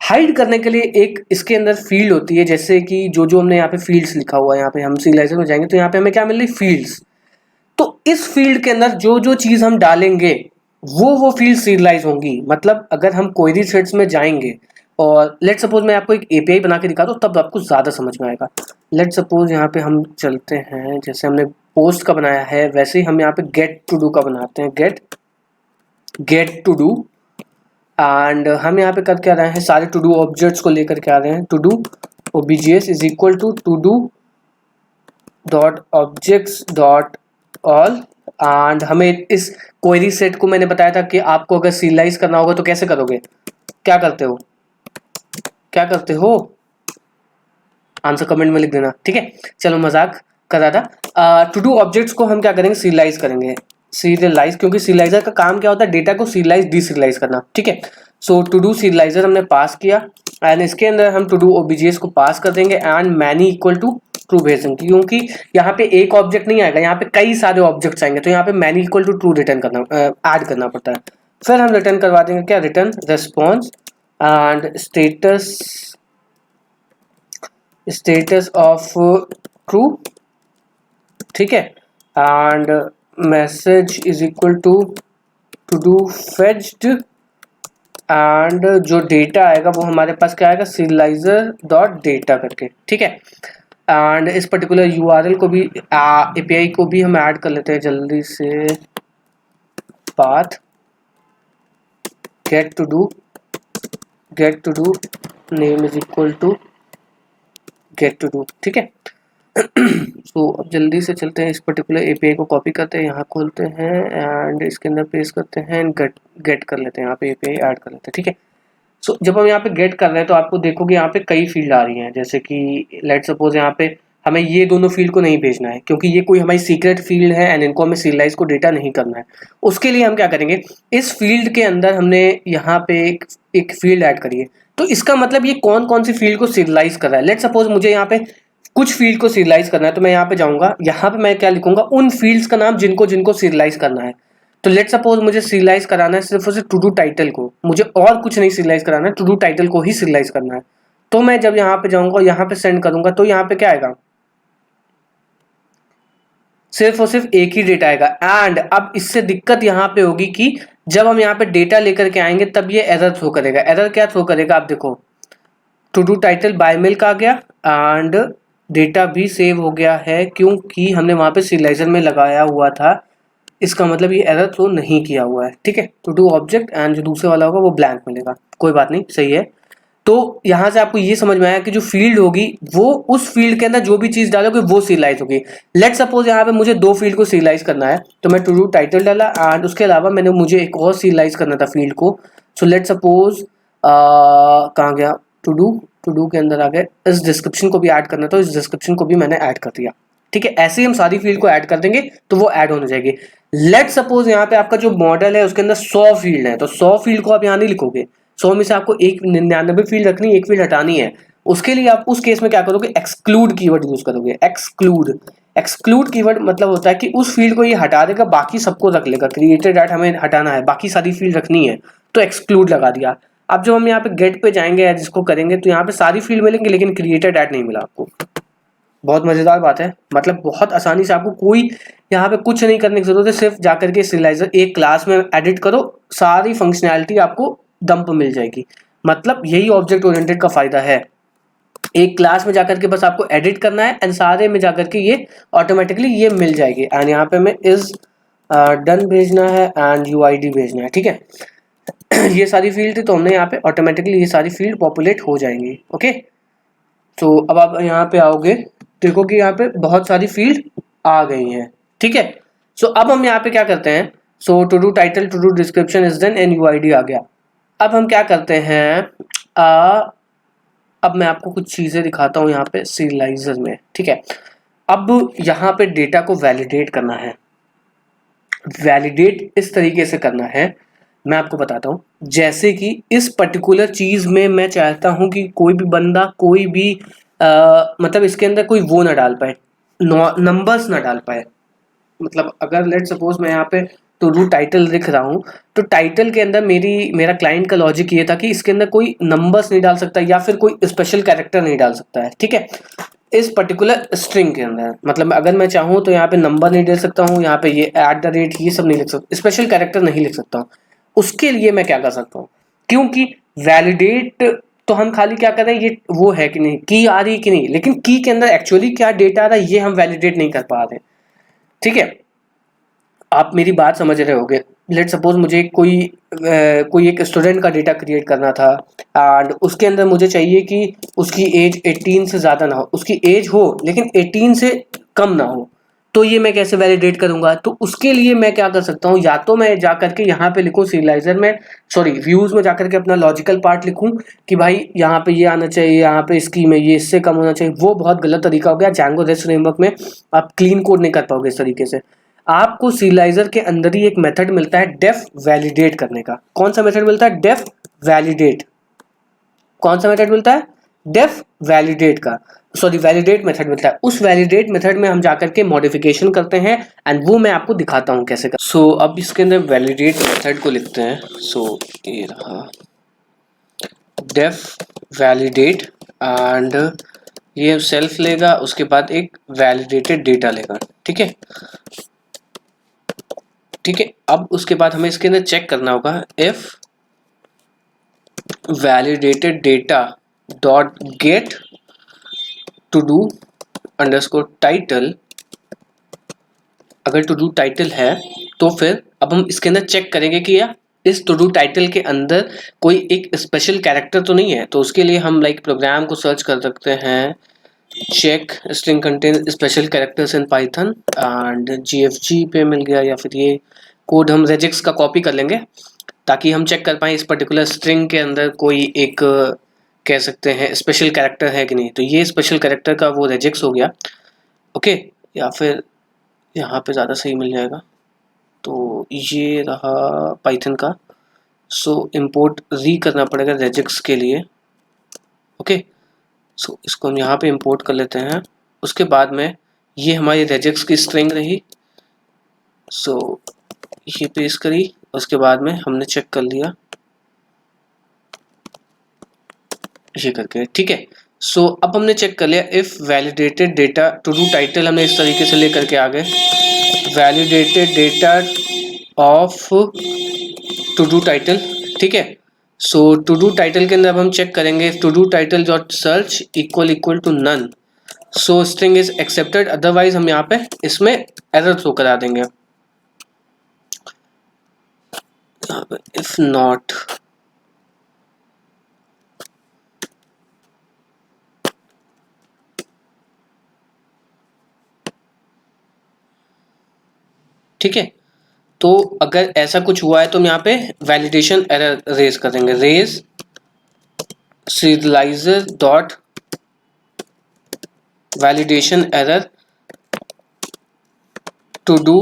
हाइड करने के लिए एक इसके अंदर फील्ड होती है, जैसे कि जो हमने यहाँ पे फील्ड्स लिखा हुआ है, यहाँ पे हम सीरियलाइजर में जाएंगे तो यहाँ पे हमें क्या मिल रही, फील्ड्स। तो इस फील्ड के अंदर जो चीज हम डालेंगे वो फील्ड सीरियलाइज होंगी। मतलब अगर हम क्वेरी थ्रेड्स में जाएंगे और लेट सपोज मैं आपको एक एपीआई बना के दिखा दूं तब आपको ज्यादा समझ में आएगा। लेट सपोज यहाँ पे हम चलते हैं, जैसे हमने पोस्ट का बनाया है वैसे ही हम यहाँ पे गेट टू डू का बनाते हैं, गेट टू डू एंड हम यहाँ पे कर क्या रहे हैं, सारे टू डू ऑब्जेक्ट्स को लेकर के आ रहे हैं। To do obj is equal to do dot objects dot all and हमें इस क्वेरी सेट को मैंने बताया था कि आपको अगर सीरियलाइज करना होगा तो कैसे करोगे, क्या करते हो आंसर कमेंट में लिख देना, ठीक है। चलो मजाक कर रहा था। टू डू ऑब्जेक्ट्स को हम क्या करेंगे, सीरियलाइज करेंगे, सीरियलाइज, क्योंकि सीरियलाइजर का काम क्या होता है, डेटा को सीरियलाइज डीसीरियलाइज करना, ठीक है। सो टू डू सीरियलाइजर हमने पास किया एंड इसके अंदर हम टू डू ओबीजेस को पास कर देंगे and many equal to true भेज देंगे, क्योंकि यहाँ पे एक ऑब्जेक्ट नहीं आएगा, यहाँ पे कई सारे ऑब्जेक्ट्स आएंगे, तो यहाँ पे many equal to true return करना ऐड करना पड़ता है। फिर हम रिटर्न करवा देंगे क्या, return response and status of true, ठीक है, and message is equal to do fetched and जो डेटा आएगा वो हमारे पास क्या आएगा, सीरियलाइजर डॉट डेटा करके, ठीक है। एंड इस पर्टिकुलर यूआरएल को भी एपीआई को भी हम ऐड कर लेते हैं जल्दी से, path get to do name is equal to get to do, ठीक है। सो अब जल्दी से चलते हैं, इस पर्टिकुलर एपीआई को कॉपी करते हैं, यहाँ खोलते हैं एंड इसके अंदर पेस्ट करते हैं एंड गेट कर लेते हैं, यहाँ पे एपीआई ऐड कर लेते हैं, ठीक है। सो जब हम यहाँ पे गेट कर रहे हैं तो आपको देखोगे यहाँ पे कई फील्ड आ रही हैं, जैसे कि लेट सपोज यहाँ पे हमें ये दोनों फील्ड को नहीं भेजना है क्योंकि ये कोई हमारी सीक्रेट फील्ड है एंड इनको हमें सीरियलाइज को डेटा नहीं करना है। उसके लिए हम क्या करेंगे, इस फील्ड के अंदर हमने यहाँ पे एक फील्ड ऐड करी है, तो इसका मतलब ये कौन कौन सी फील्ड को सीरियलाइज कर रहा है। लेट सपोज मुझे यहाँ पे कुछ फील्ड को सीरियलाइज करना है, तो मैं यहाँ पे जाऊंगा, यहाँ पे मैं क्या लिखूंगा, उन फील्ड्स का नाम जिनको सीरियलाइज करना है। तो लेट सपोज मुझे सीरियलाइज कराना है सिर्फ और सिर्फ टू डू टाइटल को, मुझे और कुछ नहीं सीरियलाइज कराना है, टू डू टाइटल को ही सीरियलाइज करना है। तो मैं जब यहाँ पे जाऊंगा और यहाँ पे सेंड करूंगा तो यहाँ पे क्या आएगा, सिर्फ और सिर्फ एक ही डेटा आएगा। एंड अब इससे दिक्कत यहाँ पे होगी कि जब हम यहाँ पे डेटा लेकर के आएंगे तब ये एरर थ्रो करेगा। एरर क्या थ्रो करेगा, आप देखो to do title bye milk आ गया एंड डेटा भी सेव हो गया है क्योंकि हमने वहां पे सीरियलाइजर में लगाया हुआ था, इसका मतलब ये एरर थ्रो नहीं किया हुआ है, ठीक है। टू डू ऑब्जेक्ट एंड जो दूसरे वाला होगा वो ब्लैंक मिलेगा, कोई बात नहीं, सही है। तो यहाँ से आपको ये समझ में आया कि जो फील्ड होगी वो उस फील्ड के अंदर जो भी चीज डालोगे वो सीरियलाइज होगी। लेट सपोज यहाँ पे मुझे दो फील्ड को सीरियलाइज करना है, तो मैं टू डू टाइटल डाला एंड उसके अलावा मैंने मुझे एक और सीरियलाइज करना था फील्ड को। सो लेट सपोज कहाँ गया, टू डू के अंदर आ गए, इस डिस्क्रिप्शन को भी ऐड करना था, इस डिस्क्रिप्शन को भी मैंने ऐड कर दिया, ठीक है। ऐसे ही हम सारी फील्ड को ऐड कर देंगे तो वो ऐड होने जाएगी। लेट सपोज यहाँ पे आपका जो मॉडल है उसके अंदर 100 फील्ड है, तो 100 फील्ड को आप यहाँ नहीं लिखोगे, सो हम इसे आपको एक 99 फील्ड रखनी है, एक फील्ड हटानी है। उसके लिए आप उस केस में क्या करोगे, एक्सक्लूड कीवर्ड यूज करोगे। एक्सक्लूड कीवर्ड मतलब होता है कि उस फील्ड को ये हटा देगा, बाकी सबको रख लेगा। क्रिएटेड डाट हमें हटाना है, बाकी सारी फील्ड रखनी है, तो एक्सक्लूड लगा दिया। अब जब हम यहाँ पे गेट पे जाएंगे या जिसको करेंगे तो यहाँ पे सारी फील्ड मिलेंगे, लेकिन क्रिएटेड डाट नहीं मिला आपको। बहुत मजेदार बात है, मतलब बहुत आसानी से आपको कोई यहाँ पे कुछ नहीं करने की जरूरत है, सिर्फ जाकर के serializer एक क्लास में एडिट करो, सारी फंक्शनैलिटी आपको डंप मिल जाएगी। मतलब यही ऑब्जेक्ट ओरिएंटेड का फायदा है, एक क्लास में जाकर के बस आपको एडिट करना है एंड सारे में जाकर के ये ऑटोमेटिकली ये मिल जाएगी। एंड यहाँ पे मैं इज डन भेजना है एंड यूआईडी भेजना है, ठीक है। ये सारी फील्ड थी तो हमने यहाँ पे ऑटोमेटिकली ये सारी फील्ड पॉपुलेट हो जाएंगी। ओके, तो अब आप यहाँ पे आओगे, देखो कि यहाँ पे बहुत सारी फील्ड आ गई हैं, ठीक है। सो अब हम यहाँ पे क्या करते हैं, so to do title, to do description is done and UID आ गया। अब हम क्या करते हैं, अब मैं आपको कुछ चीज़ें दिखाता हूँ यहाँ पे सीरियलाइजर में, ठीक है। अब यहाँ पे डेटा को वैलिडेट करना है। वैलिडेट इस तरीके से करना है, मैं आपको बताता हूँ। जैसे कि इस पर्टिकुलर चीज़ में मैं चाहता हूँ कि कोई भी बंदा कोई भी मतलब इसके अंदर कोई वो ना डाल पाए, नंबर्स ना डाल पाए। मतलब अगर लेट सपोज मैं यहाँ पे टू डू टाइटल लिख रहा हूँ, तो टाइटल के अंदर मेरा क्लाइंट का लॉजिक ये था कि इसके अंदर कोई नंबर्स नहीं डाल सकता या फिर कोई स्पेशल कैरेक्टर नहीं डाल सकता है, ठीक है। इस पर्टिकुलर स्ट्रिंग के अंदर मतलब अगर मैं चाहूँ तो यहाँ पे नंबर नहीं दे सकता हूँ, यहाँ पे ये @ ये सब नहीं लिख सकता, स्पेशल कैरेक्टर नहीं लिख सकता हूँ। उसके लिए मैं क्या कर सकता हूँ, क्योंकि वैलिडेट तो हम खाली क्या कर रहे हैं, ये वो है कि नहीं, की आ रही है कि नहीं, लेकिन की के अंदर एक्चुअली क्या डेटा आ रहा है ये हम वैलिडेट नहीं कर पा रहे, ठीक है। आप मेरी बात समझ रहे होगे। लेट सपोज मुझे कोई एक स्टूडेंट का डेटा क्रिएट करना था एंड उसके अंदर मुझे चाहिए कि उसकी एज 18 से ज़्यादा ना हो, उसकी एज हो लेकिन 18 से कम ना हो। तो ये मैं कैसे वैलिडेट करूंगा, तो उसके लिए मैं क्या कर सकता हूँ, या तो मैं जा करके यहाँ पे लिखूँ सीरियलाइजर में, सॉरी व्यूज में जाकर के अपना लॉजिकल पार्ट लिखूँ कि भाई यहाँ पे ये आना चाहिए, यहाँ पे इसकी में ये इससे कम होना चाहिए। वो बहुत गलत तरीका हो गया। Django REST फ्रेमवर्क में आप क्लीन कोड नहीं कर पाओगे इस तरीके से। आपको सीरियलाइजर के अंदर ही एक मेथड मिलता है डेफ वैलिडेट करने का। कौन सा मेथड मिलता है, डेफ वैलिडेट। कौन सा मेथड मिलता है, डेफ वैलिडेट का, सॉरी वैलिडेट मेथड मिलता है। उस वैलिडेट मेथड में हम जाकर के मॉडिफिकेशन करते हैं एंड वो मैं आपको दिखाता हूं कैसे कर। सो अब इसके अंदर वैलिडेट मेथड को लिखते हैं। सो ये रहा डेफ वैलिडेट एंड ये सेल्फ लेगा, उसके बाद एक वैलिडेटेड डेटा लेगा, ठीक है। ठीक है, अब उसके बाद हमें इसके अंदर चेक करना होगा if validated data dot get to do underscore title. अगर टू डू टाइटल है तो फिर अब हम इसके अंदर चेक करेंगे कि या इस टू डू टाइटल के अंदर कोई एक स्पेशल कैरेक्टर तो नहीं है। तो उसके लिए हम लाइक प्रोग्राम को सर्च कर सकते हैं, check string contain special characters in Python and GFG पे मिल गया, या फिर ये कोड हम रेजिक्स का कॉपी कर लेंगे ताकि हम चेक कर पाएँ इस पर्टिकुलर स्ट्रिंग के अंदर कोई एक कह सकते हैं स्पेशल कैरेक्टर है कि नहीं। तो ये स्पेशल कैरेक्टर का वो रेजिक्स हो गया, ओके। या फिर यहाँ पे ज़्यादा सही मिल जाएगा, तो ये रहा पाइथन का। सो इंपोर्ट री करना पड़ेगा रेजिक्स के लिए, ओके। सो इसको हम यहाँ पे इंपोर्ट कर लेते हैं। उसके बाद में ये हमारी रेजिक्स की स्ट्रिंग रही, सो ये पेस्ट करी, उसके बाद में हमने चेक कर लिया ये करके, ठीक है। सो अब हमने चेक कर लिया if validated data to do title हमने इस तरीके से लेकर के आ गए, validated data of to do title, ठीक है। सो टू डू टाइटल के अंदर अब हम चेक करेंगे to do title dot search equal to none, so string is accepted, otherwise हम यहाँ पे इसमें एरर थ्रो करा देंगे। इफ नॉट, ठीक है। तो अगर ऐसा कुछ हुआ है तो हम यहाँ पे वैलिडेशन एरर रेज करेंगे, raise serializer dot validation error to do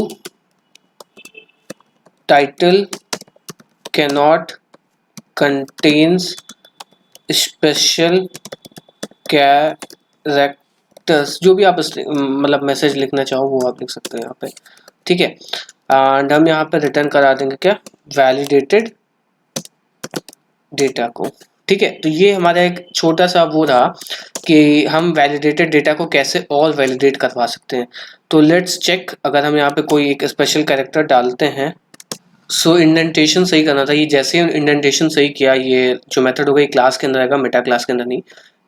title cannot contains special characters, जो भी आप मतलब मैसेज लिखना चाहो वो आप लिख सकते हो यहाँ पे, ठीक है। एंड हम यहाँ पे रिटर्न करा देंगे क्या, वैलिडेटेड डेटा को, ठीक है। तो ये हमारा एक छोटा सा वो रहा कि हम वैलिडेटेड डेटा को कैसे और वैलिडेट करवा सकते हैं। तो लेट्स चेक, अगर हम यहाँ पे कोई एक स्पेशल कैरेक्टर डालते हैं, सो इंडेंटेशन सही करना था, ये जैसे ही इंडेंटेशन सही किया, ये जो मेथड होगा ये क्लास के अंदर आएगा, मेटा क्लास के अंदर नहीं,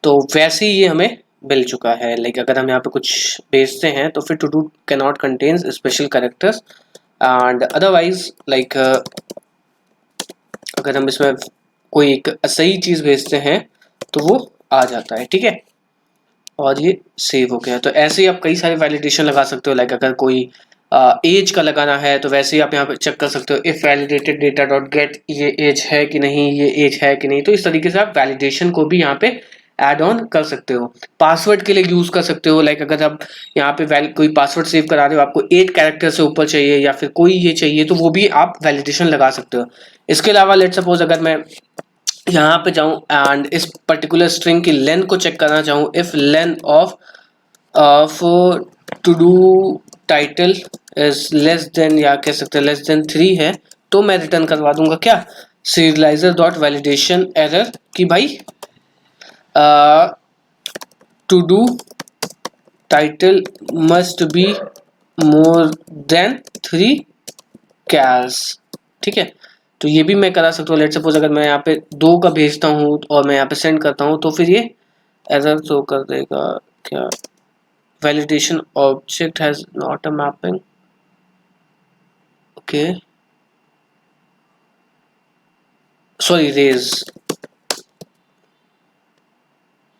तो वैसे ही ये हमें मिल चुका है। लाइक अगर हम यहाँ पे कुछ भेजते हैं तो फिर to do can not contains special characters and otherwise like अगर हम इसमें कोई एक सही चीज भेजते हैं तो वो आ जाता है, ठीक है। और ये सेव हो गया। तो ऐसे ही आप कई सारे वैलिडेशन लगा सकते हो। लाइक अगर कोई एज का लगाना है तो वैसे ही आप यहाँ पे चेक कर सकते हो, if validated data dot gate, ये एज है कि नहीं, ये एज है कि नहीं। तो इस तरीके से आप वैलिडेशन को भी यहाँ पे ऐड ऑन कर सकते हो। पासवर्ड के लिए यूज कर सकते हो। लाइक अगर आप यहाँ पे कोई पासवर्ड सेव करा रहे हो, आपको 8 कैरेक्टर से ऊपर चाहिए या फिर कोई ये चाहिए, तो वो भी आप वैलिडेशन लगा सकते हो। इसके अलावा लेट सपोज अगर मैं यहाँ पे जाऊँ एंड इस पर्टिकुलर स्ट्रिंग की लेंथ को चेक करना चाहूँ, if length of to do title is less than, या कह सकते हैं लेस देन 3 है, तो मैं रिटर्न करवा दूंगा क्या, serializer डॉट वैलिडेशन एरर कि भाई to do title must be more than 3 chars, ठीक है। तो ये भी मैं करा सकता हूँ। लेट सपोज अगर मैं यहाँ पे 2 का भेजता हूँ और मैं यहाँ पे सेंड करता हूँ तो फिर ये एरर शो कर देगा क्या, validation object has not a mapping, okay, sorry raise।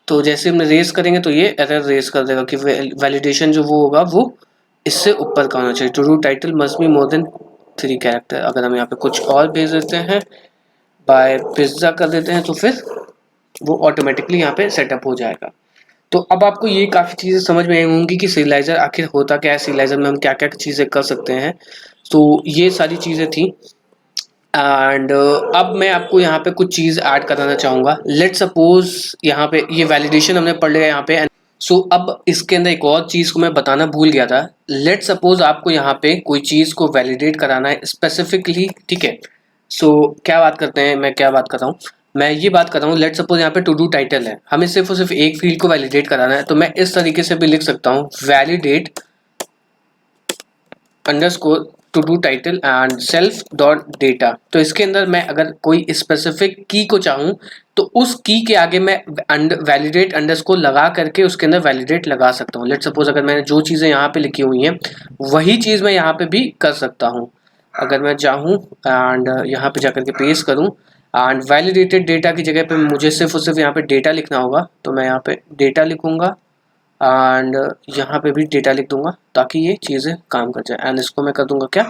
तो जैसे हम रेज करेंगे तो ये एरर रेज कर देगा कि वैलिडेशन जो वो होगा वो इससे ऊपर का होना चाहिए, to do title must be more than 3 character. अगर हम यहाँ पे कुछ और भेज देते हैं, बाय पिज्जा कर देते हैं, तो फिर वो ऑटोमेटिकली यहाँ पे सेटअप हो जाएगा। तो अब आपको ये काफ़ी चीज़ें समझ में आई होंगी कि serializer आखिर होता क्या है, serializer में हम क्या क्या चीज़ें कर सकते हैं। तो ये सारी चीज़ें थी एंड अब मैं आपको यहाँ पे कुछ चीज़ ऐड कराना चाहूँगा। लेट सपोज यहाँ पे ये वैलिडेशन हमने पढ़ लिया यहाँ पे। सो अब इसके अंदर एक और चीज़ को मैं बताना भूल गया था। लेट सपोज आपको यहाँ पे कोई चीज़ को वैलिडेट कराना है स्पेसिफिकली, ठीक है। सो क्या बात करते हैं, मैं क्या बात कर रहा हूँ, मैं ये बात कर रहा हूँ, लेट सपोज यहाँ पे टू डू टाइटल है, हमें सिर्फ और सिर्फ एक फील्ड को वैलिडेट कराना है। तो मैं इस तरीके से भी लिख सकता हूँ, validate underscore two do title and self dot data. तो इसके अंदर मैं अगर कोई स्पेसिफिक की को चाहूँ तो उस की के आगे मैं वैलिडेट अंडरस्कोर लगा करके उसके अंदर वैलिडेट लगा सकता हूँ। लेट सपोज अगर मैंने जो चीज़ें यहाँ पे लिखी हुई हैं वही चीज़ मैं यहाँ पे भी कर सकता हूँ। अगर मैं चाहूँ एंड यहाँ पे जाकर के पेस्ट करूँ एंड वैलिडेटेड डेटा की जगह पे मुझे सिर्फ और सिर्फ यहाँ पे डेटा लिखना होगा, तो मैं यहाँ पे डेटा लिखूँगा एंड यहाँ पे भी डेटा लिख दूंगा ताकि ये चीज़ें काम कर जाए। एंड इसको मैं कर दूंगा क्या,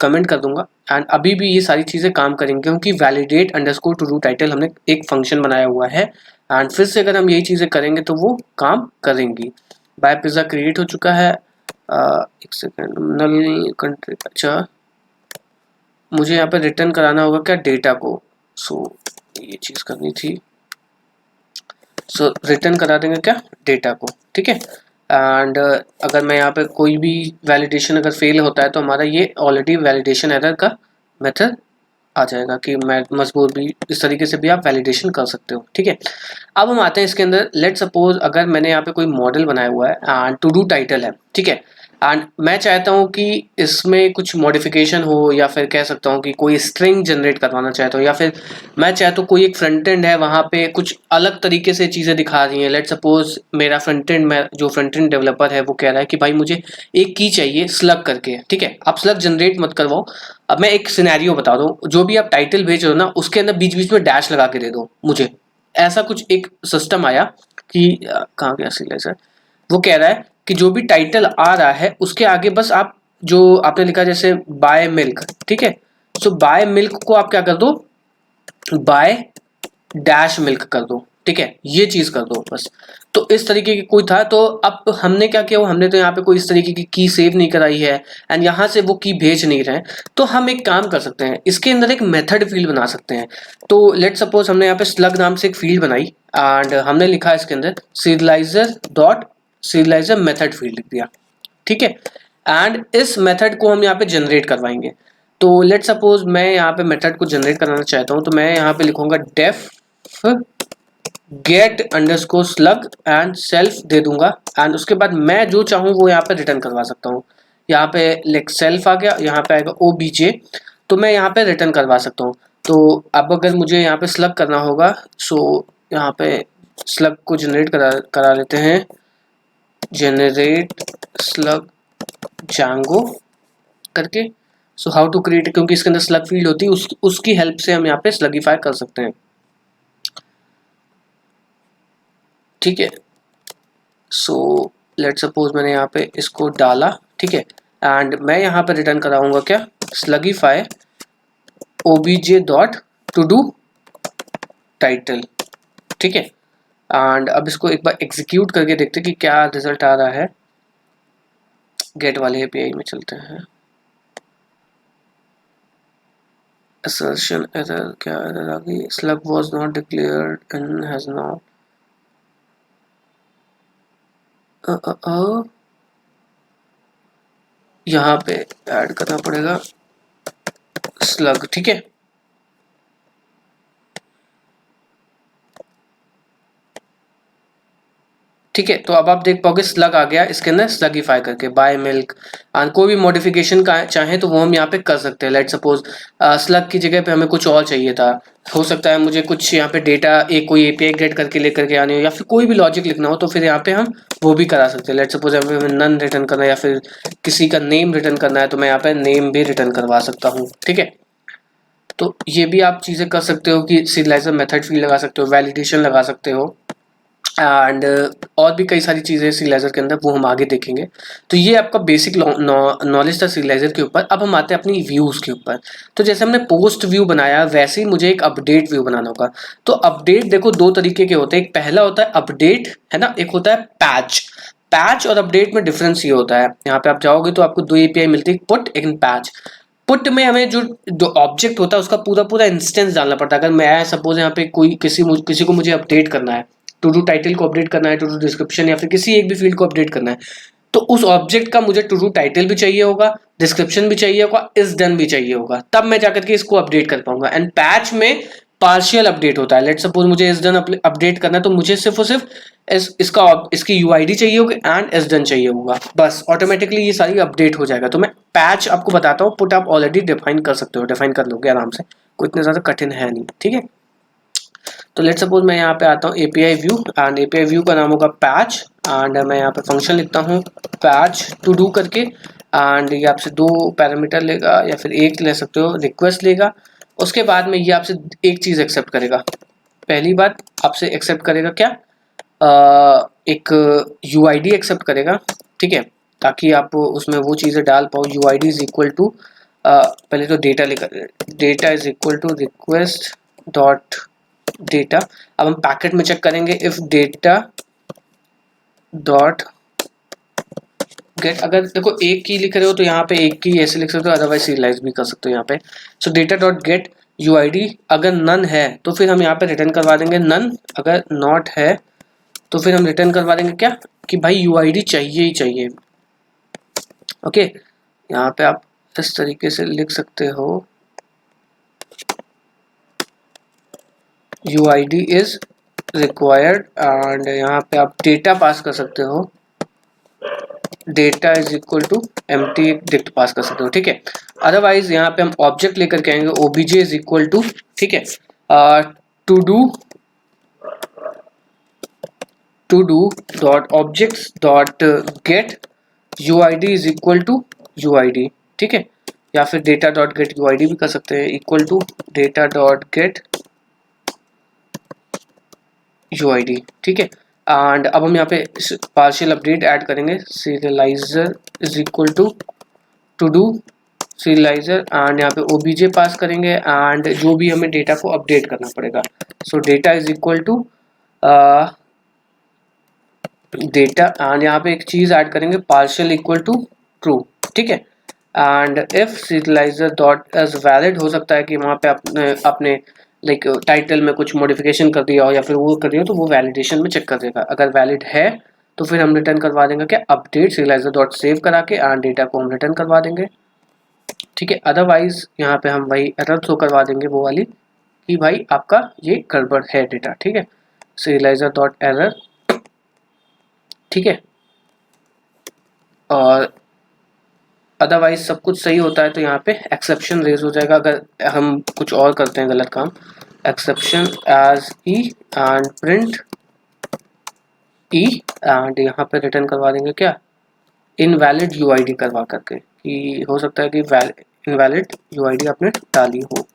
कमेंट कर दूंगा एंड अभी भी ये सारी चीज़ें काम करेंगी क्योंकि validate underscore two do title हमने एक फंक्शन बनाया हुआ है। एंड फिर से अगर हम यही चीज़ें करेंगे तो वो काम करेंगी। बाय पिज़्ज़ा क्रिएट हो चुका है। एक सेकेंड, नल कंट्री, अच्छा मुझे यहाँ पे रिटर्न कराना होगा क्या, डेटा को। सो ये चीज़ करनी थी, सो रिटर्न करा देंगे क्या, डेटा को, ठीक है। एंड अगर मैं यहाँ पे कोई भी वैलिडेशन अगर फेल होता है तो हमारा ये ऑलरेडी वैलिडेशन एरर का मेथड आ जाएगा कि मैं मजबूर भी इस तरीके से भी आप वैलिडेशन कर सकते हो, ठीक है। अब हम आते हैं इसके अंदर। लेट सपोज अगर मैंने यहाँ पे कोई मॉडल बनाया हुआ है एंड टू डू टाइटल है, ठीक है, एंड मैं चाहता हूँ कि इसमें कुछ मॉडिफिकेशन हो या फिर कह सकता हूँ कि कोई स्ट्रिंग जनरेट करवाना चाहता हूँ, या फिर मैं चाहता हूँ कोई एक फ्रंट एंड है वहाँ पे कुछ अलग तरीके से चीज़ें दिखा रही हैं। लेट सपोज मेरा फ्रंट एंड में जो फ्रंट एंड डेवलपर है वो कह रहा है कि भाई मुझे एक की चाहिए स्लग करके, ठीक है। आप स्लग जनरेट मत करवाओ। अब मैं एक सिनेरियो बता दूँ, जो भी आप टाइटल भेज रहे हो ना उसके अंदर बीच बीच में डैश लगा के दे दो मुझे। ऐसा कुछ एक सिस्टम आया कि कहाँ गया serializer, वो कह रहा है कि जो भी टाइटल आ रहा है उसके आगे बस आप जो आपने लिखा जैसे बाय मिल्क, ठीक है, सो बाय मिल्क को आप क्या कर दो, बाय डैश मिल्क कर दो, ठीक है, ये चीज कर दो बस। तो इस तरीके की कोई था, तो अब हमने क्या किया, हमने तो यहाँ पे कोई इस तरीके की की सेव नहीं कराई है एंड यहाँ से वो की भेज नहीं रहे हैं। तो हम एक काम कर सकते हैं, इसके अंदर एक मेथड फील्ड बना सकते हैं। तो लेट सपोज हमने यहाँ पे स्लग नाम से एक फील्ड बनाई एंड हमने लिखा इसके अंदर serialiser dot serialiser method field लिख दिया, ठीक है। एंड इस मेथड को हम यहाँ पे जनरेट करवाएंगे। तो लेट सपोज मैं यहाँ पे मेथड को जनरेट कराना चाहता हूँ, तो मैं यहाँ पे लिखूंगा def get underscore slug and self दे दूंगा एंड उसके बाद मैं जो चाहूँ वो यहाँ पे रिटर्न करवा सकता हूँ। यहाँ पे लाइक सेल्फ आ गया, यहाँ पे आएगा obj, तो मैं यहाँ पे रिटर्न करवा सकता हूँ। तो अब अगर मुझे यहाँ पे स्लग करना होगा, सो यहाँ पे स्लग को जनरेट करा लेते हैं, जनरेट स्लग Django करके। सो हाउ टू क्रिएट, क्योंकि इसके अंदर स्लग फील्ड होती है, उसकी हेल्प से हम यहाँ पे स्लगीफाई कर सकते हैं, ठीक है। सो लेट सपोज मैंने यहाँ पे इसको डाला, ठीक है, एंड मैं यहाँ पे रिटर्न कराऊंगा क्या, स्लगीफाई obj dot to do title, ठीक है। एंड अब इसको एक बार एग्जीक्यूट करके देखते हैं कि क्या रिजल्ट आ रहा है। गेट वाले एपीआई में चलते हैं। assertion error, क्या एरर आ गई, slug was not declared and has not यहाँ पे ऐड करना पड़ेगा स्लग, ठीक है। ठीक है, तो अब आप देख पाओगे स्लग आ गया इसके अंदर स्लगीफाई करके बाय मिल्क। कोई भी मॉडिफिकेशन का चाहे तो वो हम यहाँ पे कर सकते हैं। लेट सपोज स्लग की जगह पे हमें कुछ और चाहिए था, हो सकता है मुझे कुछ यहाँ पे डेटा एक कोई एपीआई गेट करके लेकर के आनी हो या फिर कोई भी लॉजिक लिखना हो, तो फिर यहाँ पे हम वो भी करा सकते हैं। लेट सपोज हमें नन रिटर्न करना है या फिर किसी का नेम रिटर्न करना है, तो मैं यहाँ पे नेम भी रिटर्न करवा सकता हूँ, ठीक है। तो ये भी आप चीजें कर सकते हो कि सीरियलाइजर मेथड फील्ड लगा सकते हो, वैलिडेशन लगा सकते हो एंड और भी कई सारी चीज़ें सीरियलाइजर के अंदर, वो हम आगे देखेंगे। तो ये आपका बेसिक नॉलेज था सीरियलाइजर के ऊपर। अब हम आते हैं अपनी व्यूज़ के ऊपर। तो जैसे हमने पोस्ट व्यू बनाया, वैसे ही मुझे एक अपडेट व्यू बनाना होगा। तो अपडेट देखो दो तरीके के होते हैं, एक पहला होता है अपडेट, है ना, एक होता है पैच। पैच और अपडेट में डिफरेंस ये होता है, यहाँ पे आप जाओगे तो आपको दो एपीआई मिलती है, पुट एक पैच। पुट में हमें जो ऑब्जेक्ट होता है उसका पूरा पूरा इंस्टेंस डालना पड़ता है। अगर मैं सपोज यहाँ पे कोई किसी को मुझे अपडेट करना है, टू डू टाइटल को अपडेट करना है, टू डू डिस्क्रिप्शन या फिर किसी एक भी फील्ड को अपडेट करना है, तो उस ऑब्जेक्ट का मुझे टू डू टाइटल भी चाहिए होगा, डिस्क्रिप्शन भी चाहिए होगा, इज डन भी चाहिए होगा, तब मैं जाकर के इसको अपडेट कर पाऊंगा। एंड पैच में पार्शियल अपडेट होता है। लेट सपोज मुझे इज डन अपडेट करना है, तो मुझे सिर्फ और सिर्फ इसकी यूआईडी चाहिए होगी एंड इज डन चाहिए होगा, बस ऑटोमेटिकली ये सारी अपडेट हो जाएगा। तो मैं पैच आपको बताता हूँ, पुट आप ऑलरेडी डिफाइन कर सकते हो, डिफाइन कर लोगे आराम से, कोई इतना ज्यादा कठिन है नहीं, ठीक है। तो लेट सपोज मैं यहाँ पे आता हूँ API view and API view का नाम होगा पैच एंड मैं यहाँ पे फंक्शन लिखता हूँ पैच टू डू करके एंड ये आपसे दो पैरामीटर लेगा या फिर एक ले सकते हो, रिक्वेस्ट लेगा। उसके बाद में ये आपसे एक चीज़ एक्सेप्ट करेगा। पहली बात आपसे एक्सेप्ट करेगा क्या, एक यूआईडी एक्सेप्ट करेगा, ठीक है, ताकि आप उसमें वो चीज़ें डाल पाओ। यूआईडी इज इक्वल टू पहले तो डेटा लेकर, data is equal to request dot data. अब हम पैकेट में चेक करेंगे इफ डेटा डॉट गेट, अगर देखो एक की लिख रहे हो तो यहाँ पे एक की ऐसे लिख सकते हो, अदरवाइज सीरियलाइज भी कर सकते हो यहाँ पे। सो डेटा डॉट गेट यूआईडी, अगर नन है तो फिर हम यहाँ पे रिटर्न करवा देंगे नन, अगर नॉट है तो फिर हम रिटर्न करवा देंगे क्या कि भाई यूआईडी चाहिए ही चाहिए। ओके, यहाँ पे आप इस तरीके से लिख सकते हो UID इज रिक्वायर्ड एंड यहाँ पे आप डेटा पास कर सकते हो, data is equal to empty dict pass कर सकते हो, ठीक है। अदरवाइज यहाँ पे हम ऑब्जेक्ट लेकर के आएंगे obj इज इक्वल टू, ठीक है, to do dot objects dot get UID is equal to UID, ठीक है, या फिर डेटा डॉट गेट UID भी कर सकते हैं, equal to data dot get UID, ठीक है। एंड अब हम यहाँ पे पार्शियल अपडेट ऐड करेंगे, serializer is equal to do serializer and यहाँ पे obj पास करेंगे एंड जो भी हमें डेटा को अपडेट करना पड़ेगा। So data is equal to data and यहाँ पे एक चीज ऐड करेंगे पार्शियल इक्वल टू ट्रू, ठीक है। And if serializer dot is valid, हो सकता है कि वहाँ पे अपने लाइक टाइटल में कुछ मॉडिफिकेशन कर दिया हो या फिर वो कर दिया हो, तो वो वैलिडेशन में चेक कर देगा। अगर वैलिड है तो फिर हम रिटर्न करवा देंगे क्या, अपडेट सीरियलाइजर डॉट सेव करा के एंड डेटा को हम रिटर्न करवा देंगे, ठीक है। अदरवाइज यहाँ पे हम वही एरर थ्रो करवा देंगे वो वाली कि भाई आपका ये गड़बड़ है डेटा, ठीक है। सीरियलाइजर डॉट एरर, ठीक है। और अदरवाइज सब कुछ सही होता है तो यहाँ पे एक्सेप्शन रेज हो जाएगा। अगर हम कुछ और करते हैं गलत काम, exception as e and print e and यहाँ पे रिटर्न करवा देंगे क्या, इनवैलिड यूआईडी करवा करके, कि हो सकता है कि इनवैलिड यूआईडी आपने डाली हो,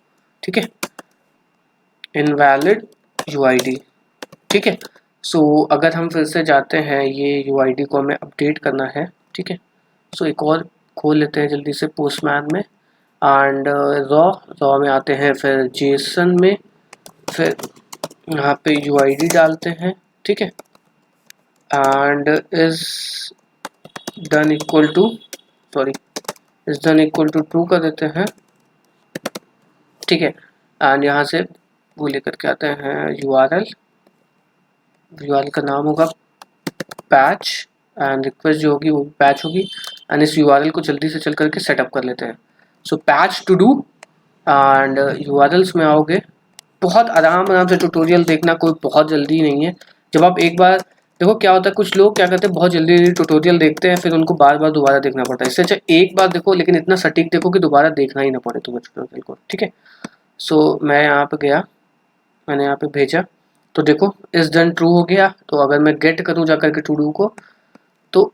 ठीक है, इनवैलिड यूआईडी, ठीक है। सो अगर हम फिर से जाते हैं, ये यूआईडी को हमें अपडेट करना है, ठीक है। सो एक और खोल लेते हैं जल्दी से पोस्टमैन में एंड रॉ में आते हैं, फिर जेसन में, फिर यहाँ पे यूआईडी डालते हैं, ठीक है। And is done equal to, sorry, is done equal to true कर देते हैं, ठीक है। एंड यहाँ से वो लेकर के आते हैं यूआरएल का नाम होगा पैच एंड रिक्वेस्ट जो होगी वो पैच होगी एंड इस यूआरएल को जल्दी से चल करके सेटअप कर लेते हैं। So patch to do and URLs में आओगे, बहुत आराम से ट्यूटोरियल देखना, कोई बहुत जल्दी नहीं है। जब आप एक बार देखो क्या होता है, कुछ लोग क्या करते हैं बहुत जल्दी ट्यूटोरियल देखते हैं, फिर उनको बार बार दोबारा देखना पड़ता है। इससे अच्छा एक बार देखो लेकिन इतना सटीक देखो कि दोबारा देखना ही ना पड़े तुम्हें ट्यूटोरियल को, ठीक है। सो मैं यहाँ पे गया, मैंने यहाँ पे भेजा, तो देखो इस डन ट्रू हो गया। तो अगर मैं गेट करूँ जाकर के टू डू को, तो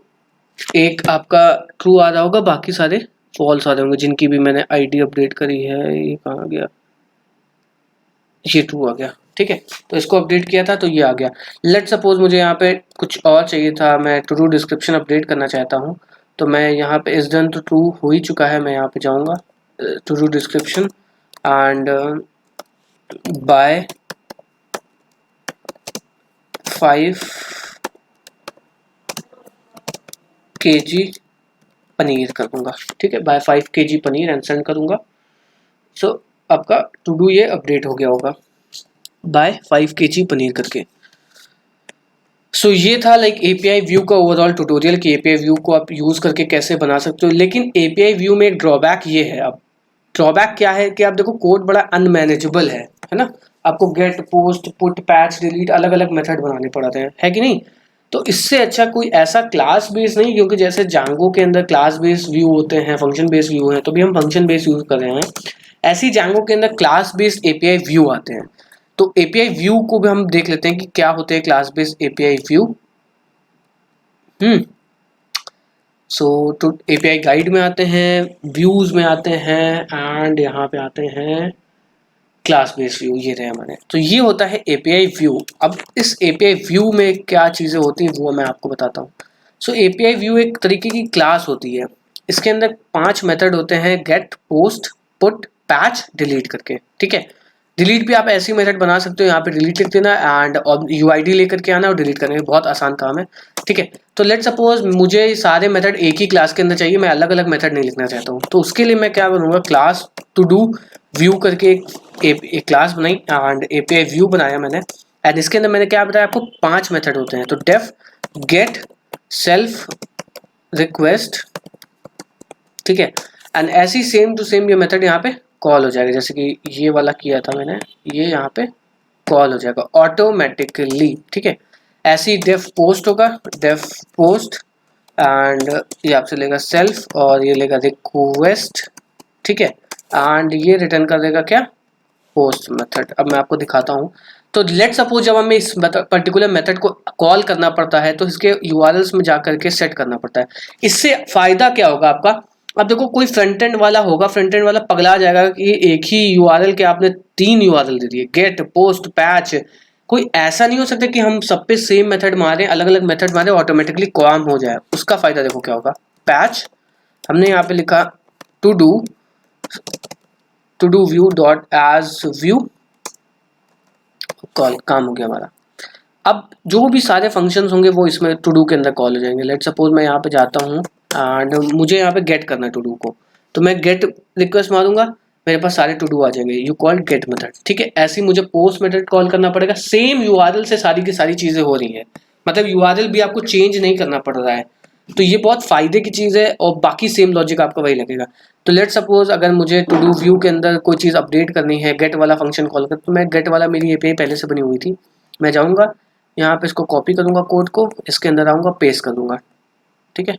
एक आपका ट्रू आ रहा होगा, बाकी सारे फॉल्स आ रहे होंगे जिनकी भी मैंने आईडी अपडेट करी है। ये कहाँ गया, ये ट्रू आ गया, ठीक है। तो इसको अपडेट किया था तो ये आ गया। लेट सपोज मुझे यहाँ पे कुछ और चाहिए था, मैं टू डू डिस्क्रिप्शन अपडेट करना चाहता हूँ, तो मैं यहाँ पे इस डन तो ट्रू हो ही चुका है, मैं यहाँ पे जाऊँगा to do description and buy 5 kg paneer करूँगा, ठीक है, buy 5 kg paneer and send करूँगा। सो आपका टू डू ये अपडेट हो गया होगा बाय 5 kg पनीर करके। सो ये था लाइक एपीआई व्यू का ओवरऑल ट्यूटोरियल कि एपीआई व्यू को आप यूज़ करके कैसे बना सकते हो। लेकिन एपीआई व्यू में एक ड्रॉबैक ये है, अब ड्रॉबैक क्या है कि आप देखो कोड बड़ा अनमैनेजेबल है ना। आपको get, post, put, patch, delete अलग अलग मेथड बनाने पड़ते हैं, है कि नहीं। तो इससे अच्छा कोई ऐसा क्लास बेस नहीं, क्योंकि जैसे जांगो के अंदर क्लास बेस्ड व्यू होते हैं, फंक्शन बेस्ड व्यू है, तो भी हम फंक्शन बेस्ड यूज कर रहे हैं, ऐसी जांगो के अंदर क्लास बेस्ड एपीआई व्यू आते हैं। तो एपीआई व्यू को भी हम देख लेते हैं कि क्या होते हैं क्लास बेस्ड एपीआई व्यू। सो तो एपीआई गाइड में आते हैं, व्यूज में आते हैं एंड यहाँ पे आते हैं क्लास बेस्ड व्यू, ये रहे हमारे। तो ये होता है एपीआई व्यू। अब इस एपीआई व्यू में क्या चीज़ें होती हैं वो मैं आपको बताता हूँ। सो एपीआई व्यू एक तरीके की क्लास होती है, इसके अंदर 5 मेथड होते हैं, get, post, put, patch, delete करके, ठीक है। डिलीट भी आप ऐसी मेथड बना सकते हो, यहाँ पे डिलीट लिख देना एंड यूआईडी लेकर के आना और डिलीट करना, बहुत आसान काम है, ठीक है। तो लेट सपोज मुझे सारे मेथड एक ही क्लास के अंदर चाहिए, मैं अलग अलग मेथड नहीं लिखना चाहता हूँ, तो उसके लिए मैं क्या करूँगा, क्लास टू डू व्यू करके एक क्लास बनाई एंड एपीआई व्यू बनाया मैंने। एंड इसके अंदर मैंने क्या बताया आपको, 5 मेथड होते हैं। तो डेफ, गेट, सेल्फ, रिक्वेस्ट, ठीक है। एंड ऐसी सेम टू सेम ये मेथड यहाँ पे कॉल हो जाएगा, जैसे कि ये वाला किया था मैंने, ये यहाँ पे कॉल हो जाएगा ऑटोमेटिकली, ठीक है। ऐसी डेफ पोस्ट होगा, डेफ पोस्ट एंड ये आपसे लेगा सेल्फ और ये लेगा रिक्वेस्ट, ठीक है। एंड ये रिटर्न कर देगा क्या, पोस्ट मेथड। अब मैं आपको दिखाता हूँ। तो लेट सपोज जब हमें इस पर्टिकुलर मेथड को कॉल करना पड़ता है तो इसके यूआरएल्स में जाकर के सेट करना पड़ता है। इससे फायदा क्या होगा आपका, अब देखो कोई फ्रंट एंड वाला होगा, फ्रंट एंड वाला पगला जाएगा कि एक ही यूआरएल के आपने 3 यूआरएल दे दिए, गेट, पोस्ट, पैच। कोई ऐसा नहीं हो सकता कि हम सब पे सेम मेथड मारें, अलग अलग मेथड मारें, ऑटोमेटिकली काम हो जाए। उसका फायदा देखो क्या होगा, पैच हमने यहाँ पे लिखा to do view dot as view, call काम हो गया हमारा। अब जो भी सारे फंक्शंस होंगे वो इसमें टू डू के अंदर कॉल हो जाएंगे। लेट सपोज मैं यहाँ पे जाता हूँ एंड मुझे यहाँ पे गेट करना है टू डू को, तो मैं गेट रिक्वेस्ट मारूंगा, मेरे पास सारे टू डू आ जाएंगे। यू कॉल गेट मेथड, ठीक है। ऐसे ही मुझे पोस्ट मेथड कॉल करना पड़ेगा, सेम यूआरएल से सारी की सारी चीजें हो रही हैं, मतलब यूआरएल भी आपको चेंज नहीं करना पड़ रहा है। तो ये बहुत फायदे की चीज है और बाकी सेम लॉजिक आपका वही लगेगा। तो लेट सपोज अगर मुझे टू डू व्यू के अंदर कोई चीज अपडेट करनी है, गेट वाला फंक्शन कॉल कर, तो मैं गेट वाला, मेरी एपीआई पहले से बनी हुई थी, मैं जाऊंगा यहाँ पे इसको कॉपी करूंगा कोड को, इसके अंदर आऊंगा पेस्ट कर दूंगा, ठीक है।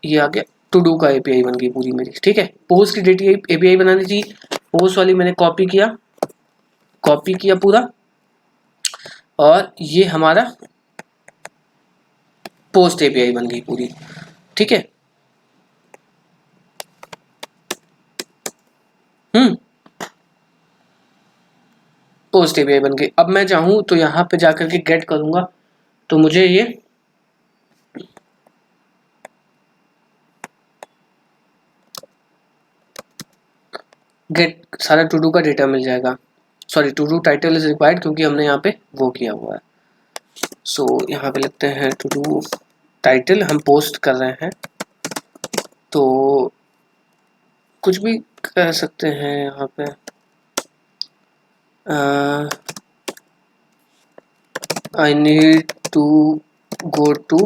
ये आ गया, टू डू का एपीआई बन गई पूरी मेरी, ठीक है। पोस्ट की डेट एपीआई बनानी थी, पोस्ट वाली मैंने कॉपी किया पूरा, और ये हमारा पोस्ट एपीआई बन गई पूरी, ठीक है। पोस्ट एपीआई बन गई। अब मैं चाहूँ तो यहाँ पे जाकर के गेट करूंगा, तो मुझे ये गेट सारा टू डू का डेटा मिल जाएगा। Sorry, to do title is required, क्योंकि हमने यहाँ पे वो किया हुआ है। सो यहाँ पे लिखते हैं टू डू टाइटल, हम पोस्ट कर रहे हैं तो कुछ भी कर सकते हैं यहाँ पे। I need to go to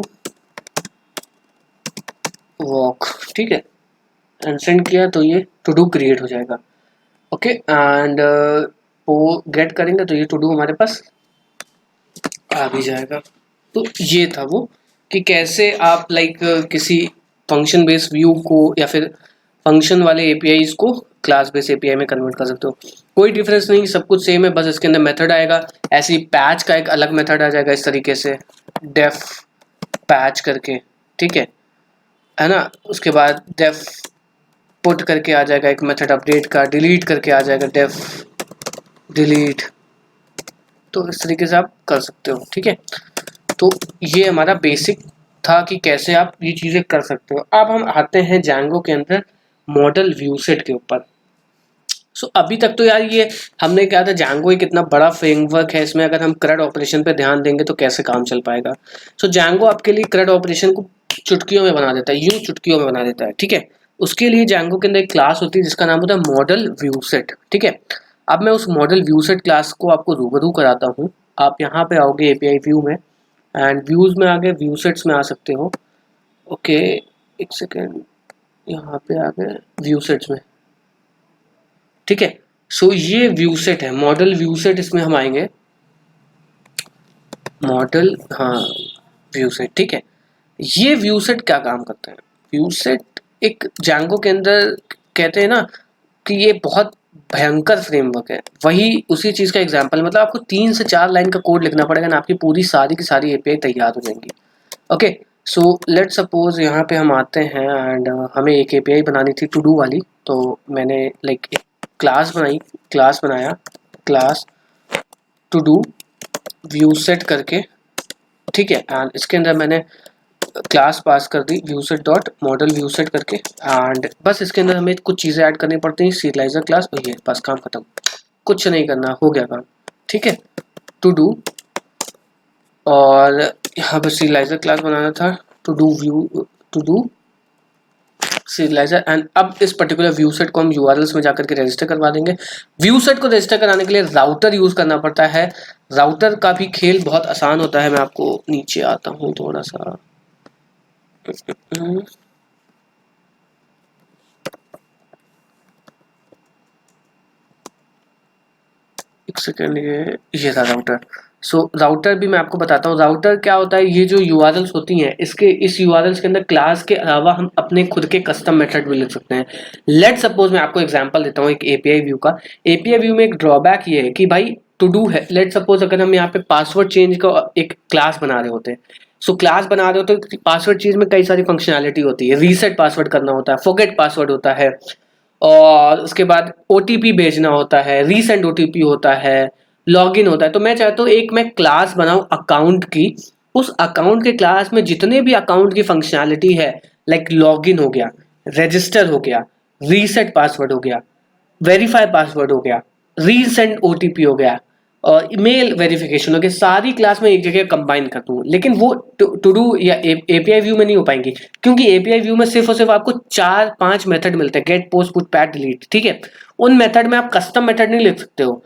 walk, ठीक है, एंड सेंड किया तो ये टू डू क्रिएट हो जाएगा। ओके, एंड वो गेट करेंगे तो ये टू डू हमारे पास आ भी जाएगा। तो ये था वो कि कैसे आप लाइक किसी फंक्शन बेस्ड व्यू को या फिर फंक्शन वाले एपीआईज को क्लास बेस्ड एपीआई में कन्वर्ट कर सकते हो। कोई डिफरेंस नहीं, सब कुछ सेम है, बस इसके अंदर मेथड आएगा। ऐसे ही पैच का एक अलग मेथड आ जाएगा इस तरीके से, डेफ पैच करके, ठीक है ना। उसके बाद डेफ पुट करके आ जाएगा एक मेथड अपडेट का, डिलीट करके आ जाएगा डेफ डिलीट। तो इस तरीके से आप कर सकते हो, ठीक है। तो ये हमारा बेसिक था कि कैसे आप ये चीज़ें कर सकते हो। अब हम आते हैं Django के अंदर मॉडल व्यू सेट के ऊपर। सो अभी तक तो यार ये हमने क्या था, Django एक इतना बड़ा फ्रेमवर्क है, इसमें अगर हम CRUD ऑपरेशन पे ध्यान देंगे तो कैसे काम चल पाएगा। सो Django आपके लिए CRUD ऑपरेशन को चुटकियों में बना देता है, यूं चुटकियों में बना देता है, ठीक है। उसके लिए Django के अंदर एक क्लास होती है जिसका नाम होता है मॉडल व्यू सेट, ठीक है। अब मैं उस मॉडल व्यू सेट क्लास को आपको रूबरू कराता हूँ। आप यहाँ पे आओगे एपीआई व्यू में एंड व्यूज में आगे व्यू सेट्स में आ सकते हो। ओके, एक सेकेंड, यहाँ पे आ गए व्यू सेट्स में, ठीक है। सो ये व्यू सेट है, मॉडल व्यू सेट, इसमें हम आएंगे मॉडल, हाँ व्यू सेट, ठीक है। ये व्यू सेट क्या काम करता है, व्यू सेट एक Django के अंदर कहते हैं ना कि ये बहुत भयंकर फ्रेमवर्क है, वही उसी चीज़ का एग्जांपल, मतलब आपको 3 से 4 लाइन का कोड लिखना पड़ेगा ना, आपकी पूरी सारी की सारी एपीआई तैयार हो जाएंगी। ओके, सो लेट सपोज यहाँ पे हम आते हैं एंड हमें एक एपीआई बनानी थी टू डू वाली। तो मैंने लाइक एक क्लास बनाया class to do view set करके, ठीक है। एंड इसके अंदर मैंने क्लास पास कर दी view set dot model view set करके, एंड बस इसके अंदर हमें कुछ चीज़ें ऐड करनी पड़ती हैं, सीरियलाइजर क्लास, और ये बस काम खत्म, कुछ नहीं करना, हो गया काम, ठीक है। टू डू, और यहाँ पर सीरियलाइजर क्लास बनाना था, टू डू सीरियलाइजर। एंड अब इस पर्टिकुलर व्यू सेट को हम यूआरएल्स में जाकर के रजिस्टर करवा देंगे। व्यू सेट को रजिस्टर कराने के लिए राउटर यूज करना पड़ता है। राउटर का भी खेल बहुत आसान होता है, मैं आपको नीचे आता हूँ थोड़ा सा, एक सेकेंड, ये था राउटर। सो राउटर भी मैं आपको बताता हूँ, राउटर क्या होता है। ये जो यूआरएल्स होती हैं, इस यूआरएल्स के अंदर क्लास के अलावा हम अपने खुद के कस्टम मेथड भी लिख सकते हैं। लेट सपोज मैं आपको एग्जांपल देता हूँ एक एपीआई व्यू का। एपीआई व्यू में एक ड्रॉबैक ये है कि भाई टू डू है, लेट सपोज अगर हम यहाँ पे पासवर्ड चेंज का एक क्लास बना रहे होते हैं, सो क्लास बना रहे हो तो पासवर्ड चेंज में कई सारी फंक्शनैलिटी होती है, रीसेट पासवर्ड करना होता है, फॉरगेट पासवर्ड होता है, और उसके बाद ओटीपी भेजना होता है, रीसेंड ओटीपी होता है, लॉगिन होता है। तो मैं चाहता हूँ एक मैं क्लास बनाऊं अकाउंट की, उस अकाउंट के क्लास में जितने भी अकाउंट की फंक्शनैलिटी है, लाइक लॉगिन हो गया, रजिस्टर हो गया, रीसेट पासवर्ड हो गया, वेरीफाई पासवर्ड हो गया, रीसेंड ओटीपी हो गया, और मेल वेरिफिकेशन हो गया, सारी क्लास में एक जगह कंबाइन कर दूँ, लेकिन वो टू डू या एपीआई व्यू में नहीं हो पाएंगी, क्योंकि एपीआई व्यू में सिर्फ और सिर्फ आपको 4-5 मेथड मिलते हैं, get, post, put, patch, delete, ठीक है। उन मेथड में आप कस्टम मेथड नहीं लिख सकते हो,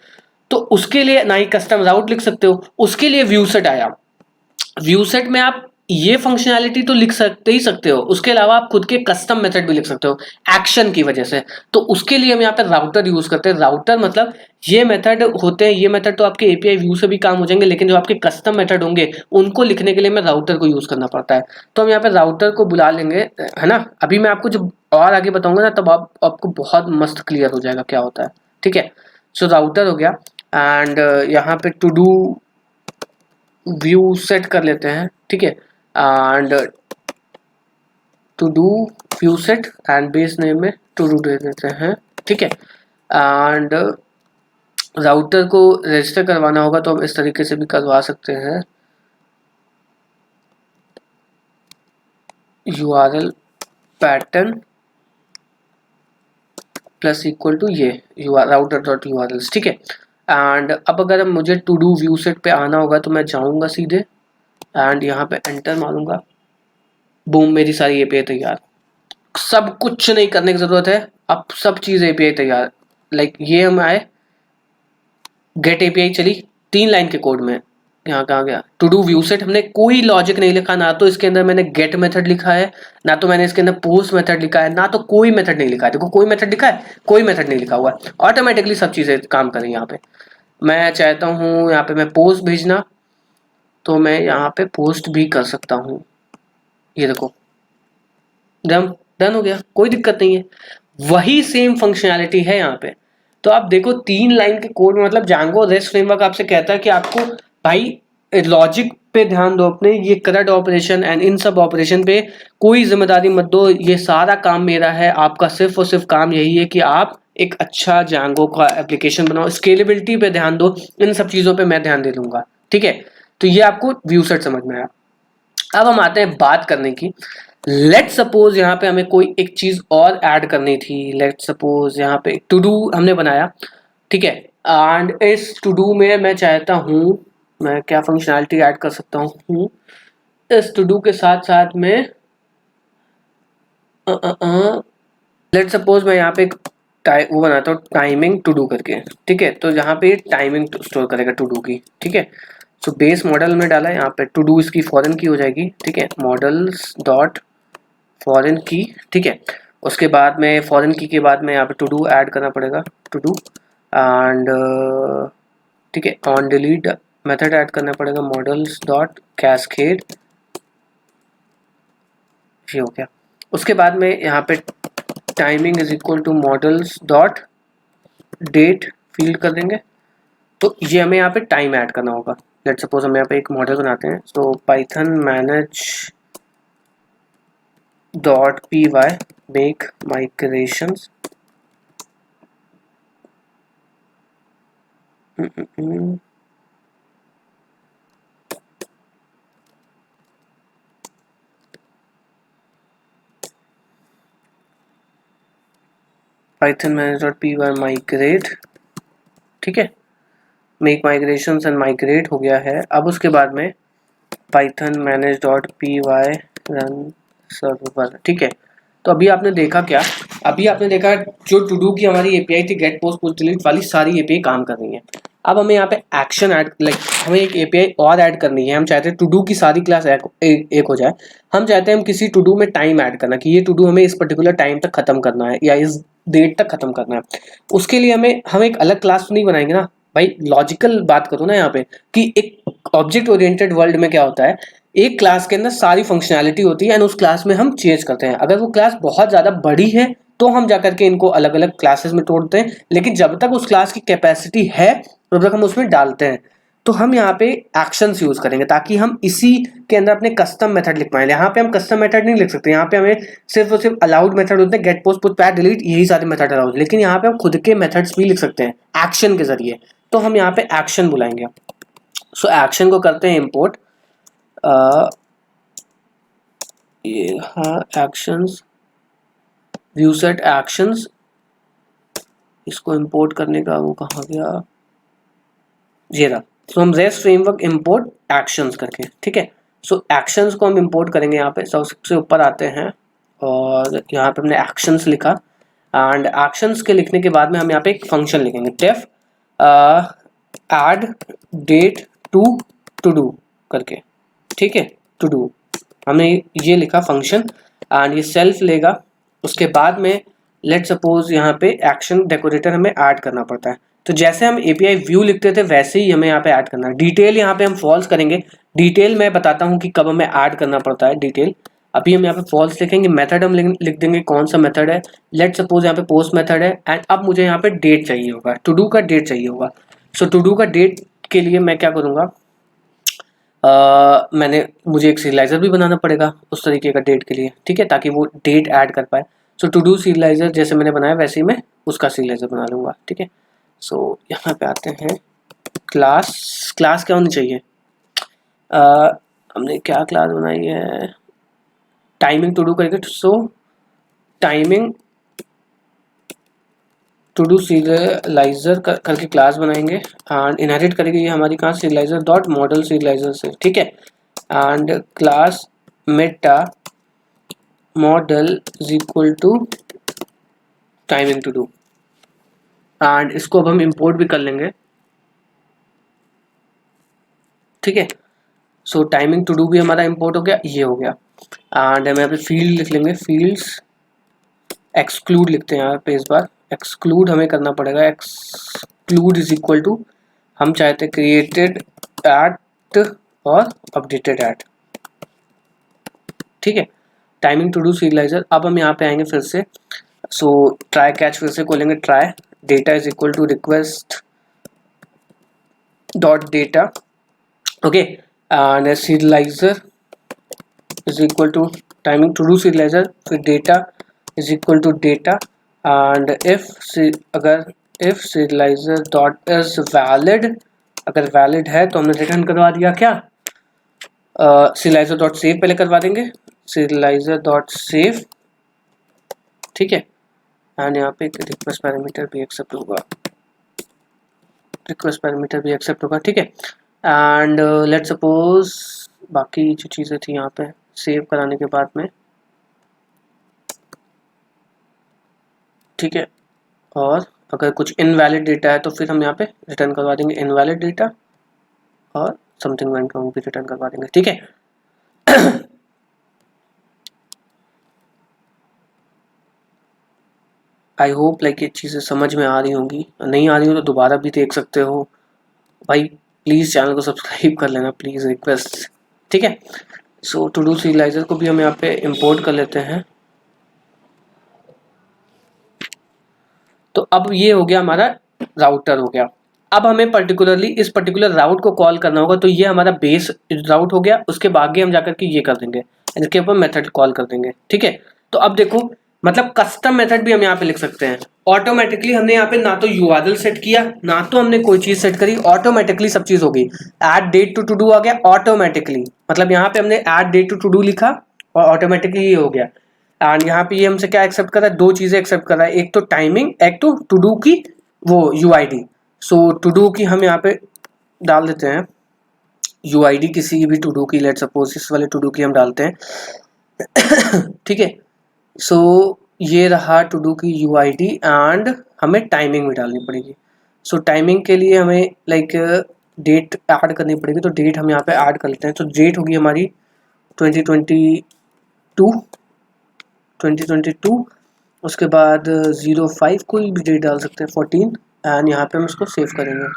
तो उसके लिए ना ही कस्टम राउट लिख सकते हो, उसके लिए व्यू सेट आया। व्यू सेट में आप ये फंक्शनैलिटी तो लिख सकते हो, उसके अलावा आप खुद के कस्टम मेथड भी लिख सकते हो एक्शन की वजह से। तो उसके लिए हम यहाँ पे राउटर यूज करते हैं। राउटर मतलब ये मेथड होते हैं, ये मेथड तो आपके एपीआई व्यू से भी काम हो जाएंगे, लेकिन जो आपके कस्टम मेथड होंगे उनको लिखने के लिए मैं राउटर को यूज करना पड़ता है। तो हम यहाँ पे राउटर को बुला लेंगे, है ना। अभी मैं आपको जब और आगे बताऊंगा ना, तब आपको बहुत मस्त क्लियर हो जाएगा क्या होता है, ठीक है। सो राउटर हो गया, एंड यहाँ पे टू डू व्यू सेट कर लेते हैं, ठीक है। And to do view set and base name में टू डू दे देते हैं, ठीक है। एंड राउटर को रजिस्टर करवाना होगा तो हम इस तरीके से भी करवा सकते हैं, URL pattern plus equal to ये राउटर डॉट URLs, ठीक है। एंड अब अगर मुझे टू डू व्यू सेट पे आना होगा तो मैं जाऊंगा सीधे एंड यहाँ पे एंटर मारूंगा, बूम, मेरी सारी एपीआई तैयार। सब कुछ नहीं करने की जरूरत है, अब सब चीज एपीआई तैयार। लाइक ये हम आए, गेट एपीआई चली 3 लाइन के कोड में, यहाँ कहाँ गया टू डू व्यू सेट, हमने कोई लॉजिक नहीं लिखा, ना तो इसके अंदर मैंने गेट मेथड लिखा है, ना तो मैंने इसके अंदर पोस्ट मेथड लिखा है, ना तो कोई मेथड नहीं लिखा है। देखो कोई मेथड लिखा है, कोई मेथड नहीं लिखा हुआ है, ऑटोमेटिकली सब चीजें काम करें यहाँ पे। मैं चाहता हूँ यहाँ पे मैं पोस्ट भेजना, तो मैं यहाँ पे पोस्ट भी कर सकता हूँ, ये देखो डन डन हो गया, कोई दिक्कत नहीं है। वही सेम फंक्शनैलिटी है यहाँ पे। तो आप देखो 3 लाइन के कोड में, मतलब Django रेस्ट फ्रेमवर्क आपसे कहता है कि आपको भाई लॉजिक पे ध्यान दो अपने, ये करंट ऑपरेशन एंड इन सब ऑपरेशन पे कोई जिम्मेदारी मत दो, ये सारा काम मेरा है, आपका सिर्फ और सिर्फ काम यही है कि आप एक अच्छा Django का एप्लीकेशन बनाओ, स्केलेबिलिटी पे ध्यान दो, इन सब चीजों पे मैं ध्यान दे दूंगा, ठीक है। तो ये आपको व्यू सेट समझ में आया। अब हम आते हैं बात करने की। लेट सपोज यहाँ पे हमें कोई एक चीज और ऐड करनी थी। लेट सपोज यहाँ पे टू डू हमने बनाया, ठीक है। एंड इस टू डू में मैं चाहता हूँ, मैं क्या फंक्शनैलिटी ऐड कर सकता हूँ इस टू डू के साथ साथ में। लेट सपोज मैं यहाँ पे वो बनाता हूँ टाइमिंग टू डू करके, ठीक है। तो यहाँ पे टाइमिंग स्टोर करेगा टू डू की, ठीक है। सो बेस मॉडल में डाला, यहाँ पे टू डू इसकी फॉरेन की हो जाएगी, ठीक है। मॉडल्स डॉट फॉरेन की, ठीक है। उसके बाद में फॉरेन की के बाद में यहाँ पे टू डू ऐड करना पड़ेगा, टू डू एंड ठीक है। ऑन डिलीट मेथड ऐड करना पड़ेगा, मॉडल्स डॉट कैस्केड, ये हो गया। उसके बाद में यहाँ पे timing is equal to models dot date field कर देंगे, तो ये हमें यहाँ पे टाइम ऐड करना होगा। लेट सपोज हम यहाँ पे एक मॉडल बनाते हैं, तो Python manage dot P Y make migrations, Python manage dot P Y migrate, ठीक है। मेक माइग्रेशंस एंड माइग्रेट हो गया है। अब उसके बाद में Python manage dot P Y run server, ठीक है। तो अभी आपने देखा क्या, अभी आपने देखा जो टू डू की हमारी एपीआई थी गेट पोस्ट पुट डिलीट वाली, सारी एपीआई काम कर रही है। अब हमें यहाँ पे एक्शन ऐड, लाइक हमें एक एपीआई और ऐड करनी है। हम चाहते हैं टू डू की सारी क्लास एक हो जाए। हम चाहते हैं हम किसी टू डू में टाइम ऐड करना, कि ये टू डू हमें इस पर्टिकुलर टाइम तक खत्म करना है या इस डेट तक खत्म करना है। उसके लिए हम एक अलग क्लास तो नहीं बनाएंगे ना भाई, लॉजिकल बात करो ना यहाँ पे, कि एक ऑब्जेक्ट ओरिएंटेड वर्ल्ड में क्या होता है, एक क्लास के अंदर सारी फंक्शनैलिटी होती है एंड उस क्लास में हम चेंज करते हैं। अगर वो क्लास बहुत ज्यादा बड़ी है तो हम जाकर के इनको अलग अलग क्लासेस में तोड़ते हैं, लेकिन जब तक उस क्लास की कैपेसिटी है तब तक हम उसमें डालते हैं। तो हम यहाँ पे एक्शंस यूज करेंगे ताकि हम इसी के अंदर अपने कस्टम मेथड लिख पाए। यहाँ पे हम कस्टम मेथड नहीं लिख सकते, यहाँ पे हमें सिर्फ और सिर्फ अलाउड मेथड होते हैं, get post put patch delete, यही सारे मेथड अलाउड। लेकिन यहाँ पे हम खुद के मेथड्स भी लिख सकते हैं एक्शन के जरिए। तो हम यहाँ पे एक्शन बुलाएंगे। सो एक्शन को करते हैं इम्पोर्ट, ये हाँ एक्शंस, व्यूसेट एक्शंस, इसको इंपोर्ट करने का वो कहाँ गया, ये रहा। सो हम रेस्ट फ्रेमवर्क इंपोर्ट एक्शंस करके, ठीक है। सो एक्शंस को हम इंपोर्ट करेंगे यहाँ पे, सबसे ऊपर आते हैं और यहाँ पे हमने एक्शंस लिखा एंड एक्शंस के लिखने के बाद में हम यहाँ पे एक फंक्शन लिखेंगे def add date to do करके, ठीक है। टू डू हमने ये लिखा फंक्शन एंड ये सेल्फ लेगा। उसके बाद में लेट सपोज यहाँ पे एक्शन डेकोरेटर हमें ऐड करना पड़ता है, तो जैसे हम एपीआई व्यू लिखते थे वैसे ही हमें यहाँ पे ऐड करना है। डिटेल यहाँ पे हम फॉल्स करेंगे, डिटेल मैं बताता हूँ कि कब हमें ऐड करना पड़ता है डिटेल। अभी हम यहाँ पे फॉल्स लिखेंगे, मेथड हम लिख देंगे कौन सा मेथड है। लेट सपोज यहाँ पे पोस्ट मेथड है एंड अब मुझे यहाँ पे डेट चाहिए होगा, टू डू का डेट चाहिए होगा। सो टू डू का डेट के लिए मैं क्या करूँगा, मुझे एक सीरियलाइजर भी बनाना पड़ेगा उस तरीके का डेट के लिए, ठीक है, ताकि वो डेट ऐड कर पाए। सो टू डू सीरियलाइजर जैसे मैंने बनाया वैसे ही मैं उसका सीरियलाइजर बना लूँगा, ठीक है। सो यहाँ पे आते हैं, क्लास क्या होनी चाहिए, हमने क्या क्लास बनाई है, टाइमिंग टू डू करके। सो टाइमिंग टू डू सीरियलाइजर करके क्लास बनाएंगे एंड इनहेरिट करेगी ये हमारी कहाँ, सीरियलाइजर डॉट मॉडल सीरियलाइजर से, ठीक है। And class meta model is equal to timing to do and इसको अब हम इंपोर्ट भी कर लेंगे, ठीक है। सो टाइमिंग टू डू भी हमारा इंपोर्ट हो गया, ये हो गया। एंड हम यहाँ पे फील्ड लिख लेंगे, फील्ड्स एक्सक्लूड लिखते हैं यहाँ पे इस बार, एक्सक्लूड हमें करना पड़ेगा, एक्सक्लूड इज इक्वल टू हम चाहते क्रिएटेड एट और अपडेटेड एट, ठीक है। टाइमिंग टू डू सीरियलाइजर, अब हम यहाँ पे आएंगे फिर से। सो ट्राई कैच फिर से खोलेंगे, try data is equal to request dot data, okay. And serializer is equal to timing to do serializer, फिर data is equal to data and if serializer dot is valid, अगर valid है तो हमने return करवा दिया क्या, serialiser dot save पहले करवा देंगे, सीरियलाइजर डॉट सेव, ठीक है। एंड यहाँ पे रिक्वेस्ट पैरामीटर भी एक्सेप्ट होगा, रिक्वेस्ट पैरामीटर भी एक्सेप्ट होगा, ठीक है। एंड लेट सपोज बाकी जो चीज़ें थी यहाँ पे सेव कराने के बाद में, ठीक है। और अगर कुछ इनवैलिड डेटा है तो फिर हम यहाँ पे रिटर्न करवा देंगे इनवैलिड डेटा और समथिंग वेंट रॉन्ग भी रिटर्न करवा देंगे, ठीक है। आई होप लाइक ये चीज़ें समझ में आ रही होंगी, नहीं आ रही हो तो दोबारा भी देख सकते हो भाई। प्लीज़ चैनल को सब्सक्राइब कर लेना, प्लीज़ रिक्वेस्ट, ठीक है। सो टू डू सीरियलाइजर को भी हम यहाँ पे इंपोर्ट कर लेते हैं। तो अब ये हो गया हमारा राउटर हो गया। अब हमें पर्टिकुलरली इस पर्टिकुलर राउट को कॉल करना होगा, तो ये हमारा बेस राउट हो गया। उसके बाद हम जाकर के ये कर देंगे, इसके ऊपर मेथड कॉल कर देंगे, ठीक है। तो अब देखो मतलब कस्टम मेथड भी हम यहाँ पे लिख सकते हैं। ऑटोमेटिकली हमने यहाँ पे ना तो यूआरएल सेट किया ना तो हमने कोई चीज सेट करी, ऑटोमेटिकली सब चीज हो गई। ऐड डेट टू डू आ गया ऑटोमेटिकली, मतलब यहाँ पे हमने ऐड डेट टू डू लिखा और ऑटोमेटिकली ये हो गया। एंड यहाँ पे ये हमसे क्या एक्सेप्ट कर रहा है, दो चीजें एक्सेप्ट कर रहा है, एक तो टाइमिंग, एक तो टू डू की वो यूआईडी। सो टू डू की हम यहाँ पे डाल देते हैं यूआईडी किसी भी टू डू की, लेट सपोज इस वाले टू डू की हम डालते हैं, ठीक है। सो ये रहा टू डू की यूआईडी एंड हमें टाइमिंग भी डालनी पड़ेगी। सो टाइमिंग के लिए हमें लाइक डेट ऐड करनी पड़ेगी, तो डेट हम यहाँ पे ऐड कर लेते हैं। तो डेट होगी हमारी 2022, उसके बाद 05 कोई भी डेट डाल सकते हैं, 14 एंड यहाँ पे हम इसको सेव करेंगे,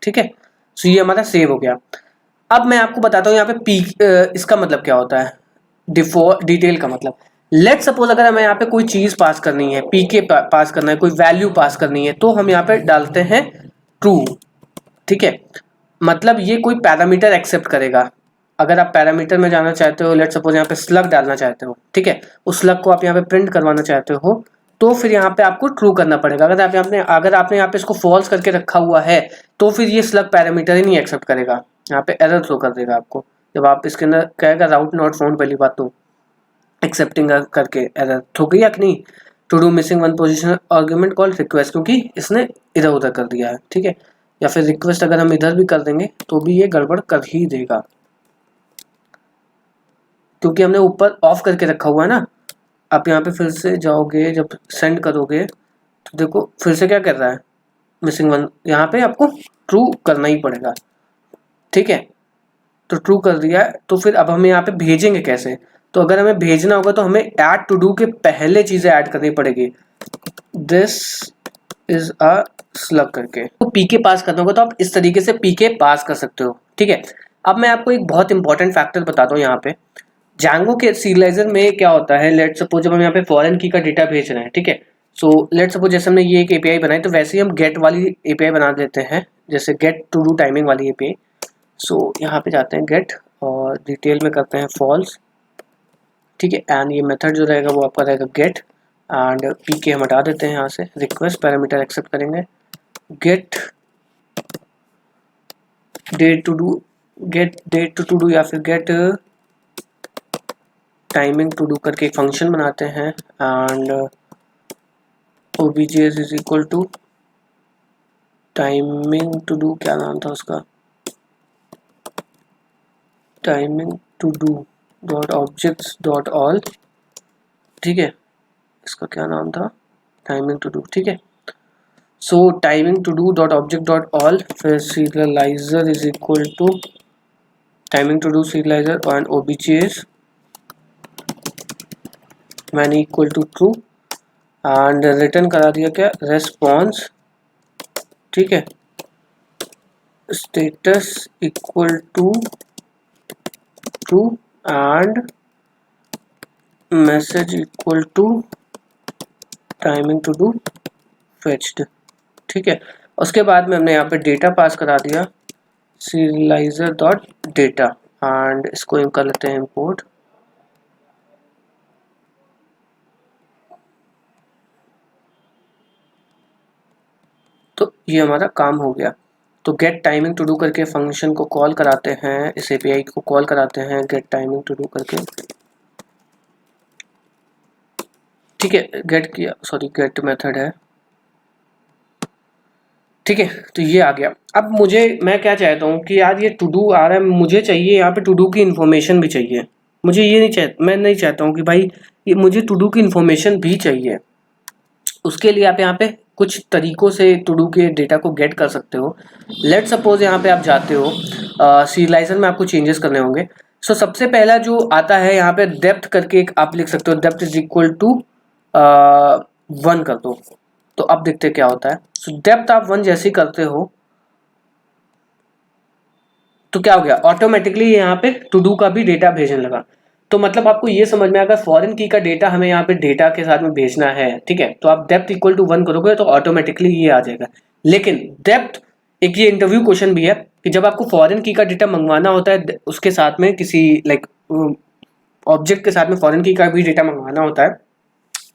ठीक है। सो ये हमारा सेव हो गया। अब मैं आपको बताता हूँ यहाँ पे पीक इसका मतलब क्या होता है, डिटेल का मतलब। लेट सपोज अगर हमें यहाँ पे कोई चीज पास करनी है, पीके पास करना है, कोई वैल्यू पास करनी है, तो हम यहाँ पे डालते हैं ट्रू, ठीक है। मतलब ये कोई पैरामीटर एक्सेप्ट करेगा। अगर आप पैरामीटर में जाना चाहते हो, लेट सपोज यहाँ पे स्लग डालना चाहते हो, ठीक है, उस स्लग को आप यहाँ पे प्रिंट करवाना चाहते हो, तो फिर यहाँ पे आपको ट्रू करना पड़ेगा। अगर आपने यहाँ पे इसको फॉल्स करके रखा हुआ है तो फिर ये स्लग पैरामीटर ही नहीं एक्सेप्ट करेगा, यहाँ पे एरर थ्रो कर देगा आपको। जब आप इसके अंदर कहेगा राउट नॉट फाउंड, पहली बात तो एक्सेप्टिंग करके एरर थ्रो गई या नहीं। To do missing one position argument called request, क्योंकि इसने इधर उधर कर दिया है, ठीक है। या फिर रिक्वेस्ट अगर हम इधर भी कर देंगे तो भी ये गड़बड़ कर ही देगा, क्योंकि हमने ऊपर ऑफ करके रखा हुआ है ना। आप यहाँ पे फिर से जाओगे, जब सेंड करोगे तो देखो फिर से क्या कर रहा है, मिसिंग वन। यहाँ पे आपको ट्रू करना ही पड़ेगा, ठीक है। तो ट्रू कर दिया है, तो फिर अब हमें यहाँ पे भेजेंगे कैसे? तो अगर हमें भेजना होगा तो हमें ऐड टू डू के पहले चीजें ऐड करनी पड़ेगी, दिस इज अ स्लग करके। तो पीके पास करना होगा तो आप इस तरीके से पीके पास कर सकते हो, ठीक है। अब मैं आपको एक बहुत इंपॉर्टेंट फैक्टर बताता हूँ यहाँ पे। Django के सीरियलाइजर में क्या होता है, लेट सपोज जब हम यहाँ पे फॉरेन की का डेटा भेज रहे हैं, ठीक है। सो लेट सपोज जैसे हमने ये एक एपीआई बनाई, तो वैसे ही हम गेट वाली एपीआई बना देते हैं, जैसे गेट टू डू टाइमिंग वाली एपीआई। सो यहाँ पे जाते हैं गेट और डिटेल में करते हैं फॉल्स, ठीक है। एंड ये मेथड जो रहेगा वो आपका रहेगा गेट, एंड पीके हम हटा देते हैं यहाँ से, रिक्वेस्ट पैरामीटर एक्सेप्ट करेंगे, get date to do, get date to do या फिर गेट टाइमिंग टू डू करके एक फंक्शन बनाते हैं, and obj is equal to timing to do, क्या नाम था उसका, timing to do dot objects dot all, ठीक है। इसका क्या नाम था, टाइमिंग टू डू, ठीक है। So timing to do dot object dot all, फिर serializer is equal to timing to do serializer and obj मैंने equal to true, and return करा दिया क्या, रेस्पॉन्स, ठीक है। Status equal to true and message equal to timing to do fetched, ठीक है। उसके बाद में हमने यहाँ पे डेटा पास करा दिया, सीरियलाइजर डॉट डेटा, एंड इसको हम कर लेते हैं इंपोर्ट। तो ये हमारा काम हो गया। तो गेट टाइमिंग टू डू करके फंक्शन को कॉल कराते हैं, इस एपीआई को कॉल कराते हैं गेट टाइमिंग टू डू करके, ठीक है। गेट किया, सॉरी गेट मेथड है, ठीक है। तो ये आ गया। अब मैं क्या चाहता हूँ कि यार ये टू डू आ रहा है, मुझे चाहिए यहाँ पे टू डू की इन्फॉर्मेशन भी चाहिए। मुझे ये नहीं मैं नहीं चाहता हूँ कि भाई ये मुझे टू डू की इन्फॉर्मेशन भी चाहिए। उसके लिए आप यहाँ पे कुछ तरीकों से टू डू के डेटा को गेट कर सकते हो। लेट सपोज यहाँ पे आप जाते हो, सीरियलाइजर में आपको चेंजेस करने होंगे। सो सबसे पहला जो आता है यहाँ पे डेप्थ करके एक आप लिख सकते हो, डेप्थ इज इक्वल टू 1 कर दो। तो अब देखते क्या होता है। सो डेप्थ आप 1 जैसे ही करते हो तो क्या हो गया, ऑटोमेटिकली यहाँ पे टू डू का भी डेटा भेजने लगा। तो मतलब आपको ये समझ में आएगा, फॉरेन की का डेटा हमें यहाँ पे डेटा के साथ में भेजना है, ठीक है। तो आप डेप्थ इक्वल टू 1 करोगे तो ऑटोमेटिकली ये आ जाएगा। लेकिन डेप्थ एक ये इंटरव्यू क्वेश्चन भी है कि जब आपको फॉरेन की का डेटा मंगवाना होता है, उसके साथ में किसी लाइक ऑब्जेक्ट के साथ में फॉरेन की का भी डेटा मंगवाना होता है,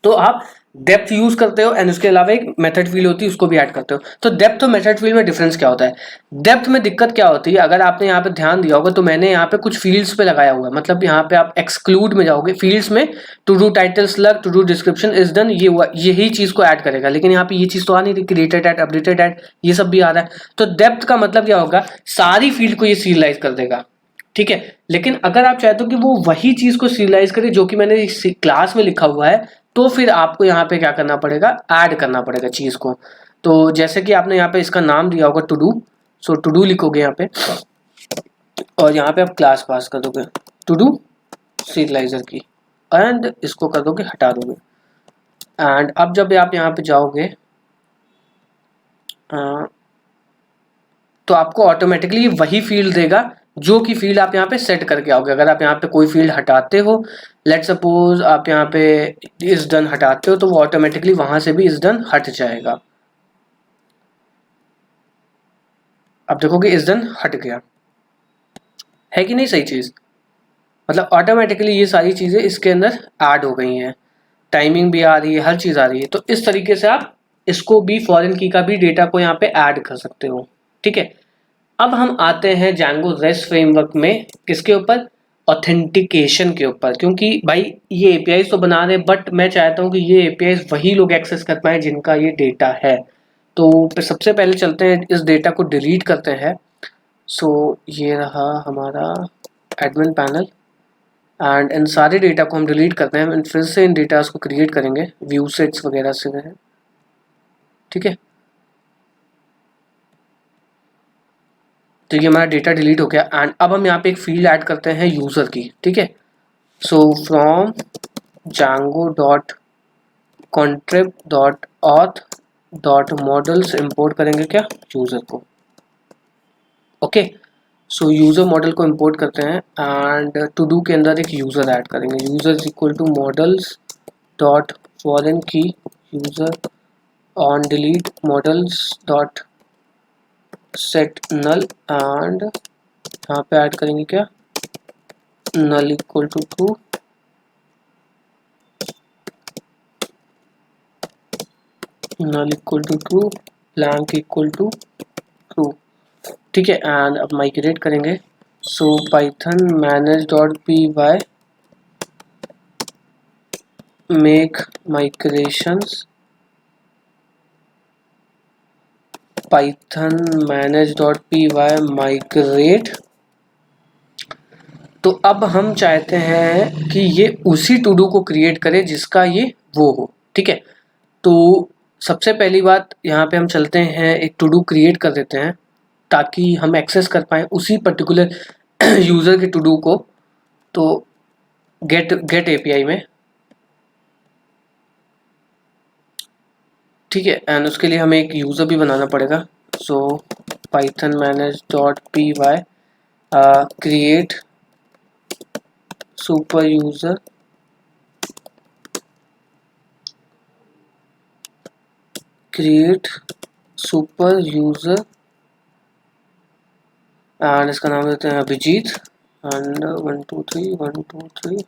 तो आप डेप्थ यूज करते हो, एंड उसके अलावा एक मेथड फील्ड होती है उसको भी ऐड करते हो। तो डेप्थ और मेथड फील्ड में डिफरेंस क्या होता है? डेप्थ में दिक्कत क्या होती है, अगर आपने यहाँ पे ध्यान दिया होगा तो मैंने यहाँ पे कुछ फील्ड्स पे लगाया हुआ है। मतलब यहाँ पे आप एक्सक्लूड में जाओगे, फील्ड्स में to do title slug, to do description is done, ये यही चीज को ऐड करेगा। लेकिन यहाँ पे ये चीज तो आ नहीं रही, क्रिएटेड एट, अपडेटेड एट, ये सब भी आ रहा है। तो डेप्थ का मतलब क्या होगा, सारी फील्ड को ये सीरियलाइज कर देगा, ठीक है। लेकिन अगर आप चाहते हो कि वो वही चीज को सीरियलाइज करे जो कि मैंने क्लास में लिखा हुआ है, तो फिर आपको यहाँ पे क्या करना पड़ेगा, ऐड करना पड़ेगा चीज को। तो जैसे कि आपने यहाँ पे इसका नाम दिया होगा to do, so to do लिखोगे यहाँ पे, और यहाँ पे आप क्लास पास कर दोगे टू डू सीरियलाइजर की, एंड इसको कर दोगे हटा दोगे। एंड अब जब आप यहाँ पे जाओगे तो आपको ऑटोमेटिकली वही फील्ड देगा जो कि फील्ड आप यहाँ पे सेट करके आओगे। अगर आप यहाँ पे कोई फील्ड हटाते हो, लेट सपोज आप यहाँ पे इज डन हटाते हो, तो वो ऑटोमेटिकली वहां से भी इज डन हट जाएगा। अब देखोगे इज डन हट गया, है कि नहीं सही चीज? मतलब ऑटोमेटिकली ये सारी चीजें इसके अंदर ऐड हो गई हैं, टाइमिंग भी आ रही है, हर चीज आ रही है। तो इस तरीके से आप इसको भी फॉरेन की का भी डेटा को यहाँ पे ऐड कर सकते हो, ठीक है। अब हम आते हैं Django रेस्ट फ्रेमवर्क में, किसके ऊपर, ऑथेंटिकेशन के ऊपर। क्योंकि भाई ये एपीआई तो बना रहे, बट मैं चाहता हूँ कि ये एपीआई वही लोग एक्सेस कर पाए जिनका ये डेटा है। तो सबसे पहले चलते हैं, इस डेटा को डिलीट करते हैं। सो ये रहा हमारा एडमिन पैनल एंड इन सारे डेटा को हम डिलीट करते हैं, फिर से इन डेटास को क्रिएट करेंगे व्यू सेट्स वगैरह से, ठीक है। तो ये हमारा डेटा डिलीट हो गया एंड अब हम यहाँ पे एक फील्ड ऐड करते हैं यूज़र की, ठीक है। So from Django dot contrib dot auth dot models import करेंगे क्या, यूज़र को, ओके। सो यूज़र मॉडल को इम्पोर्ट करते हैं एंड टू डू के अंदर एक यूज़र ऐड करेंगे, user is equal to models dot foreign key user on delete models dot set null and यहाँ पे ऐड करेंगे क्या, null equal to true, null equal to true, blank equal to true, ठीक है। And अब migrate करेंगे। So Python manage dot P Y make migrations, Python manage dot P Y migrate. तो अब हम चाहते हैं कि ये उसी टू डू को क्रिएट करे जिसका ये वो हो, ठीक है। तो सबसे पहली बात यहाँ पे हम चलते हैं, एक टू डू क्रिएट कर देते हैं ताकि हम एक्सेस कर पाएँ उसी पर्टिकुलर यूज़र के टू डू को। तो गेट एपीआई में, ठीक है, एंड उसके लिए हमें एक यूज़र भी बनाना पड़ेगा। So Python manage dot P Y create super user, create super user and इसका नाम देते हैं अभिजीत एंड 1 2 3 1 2 3,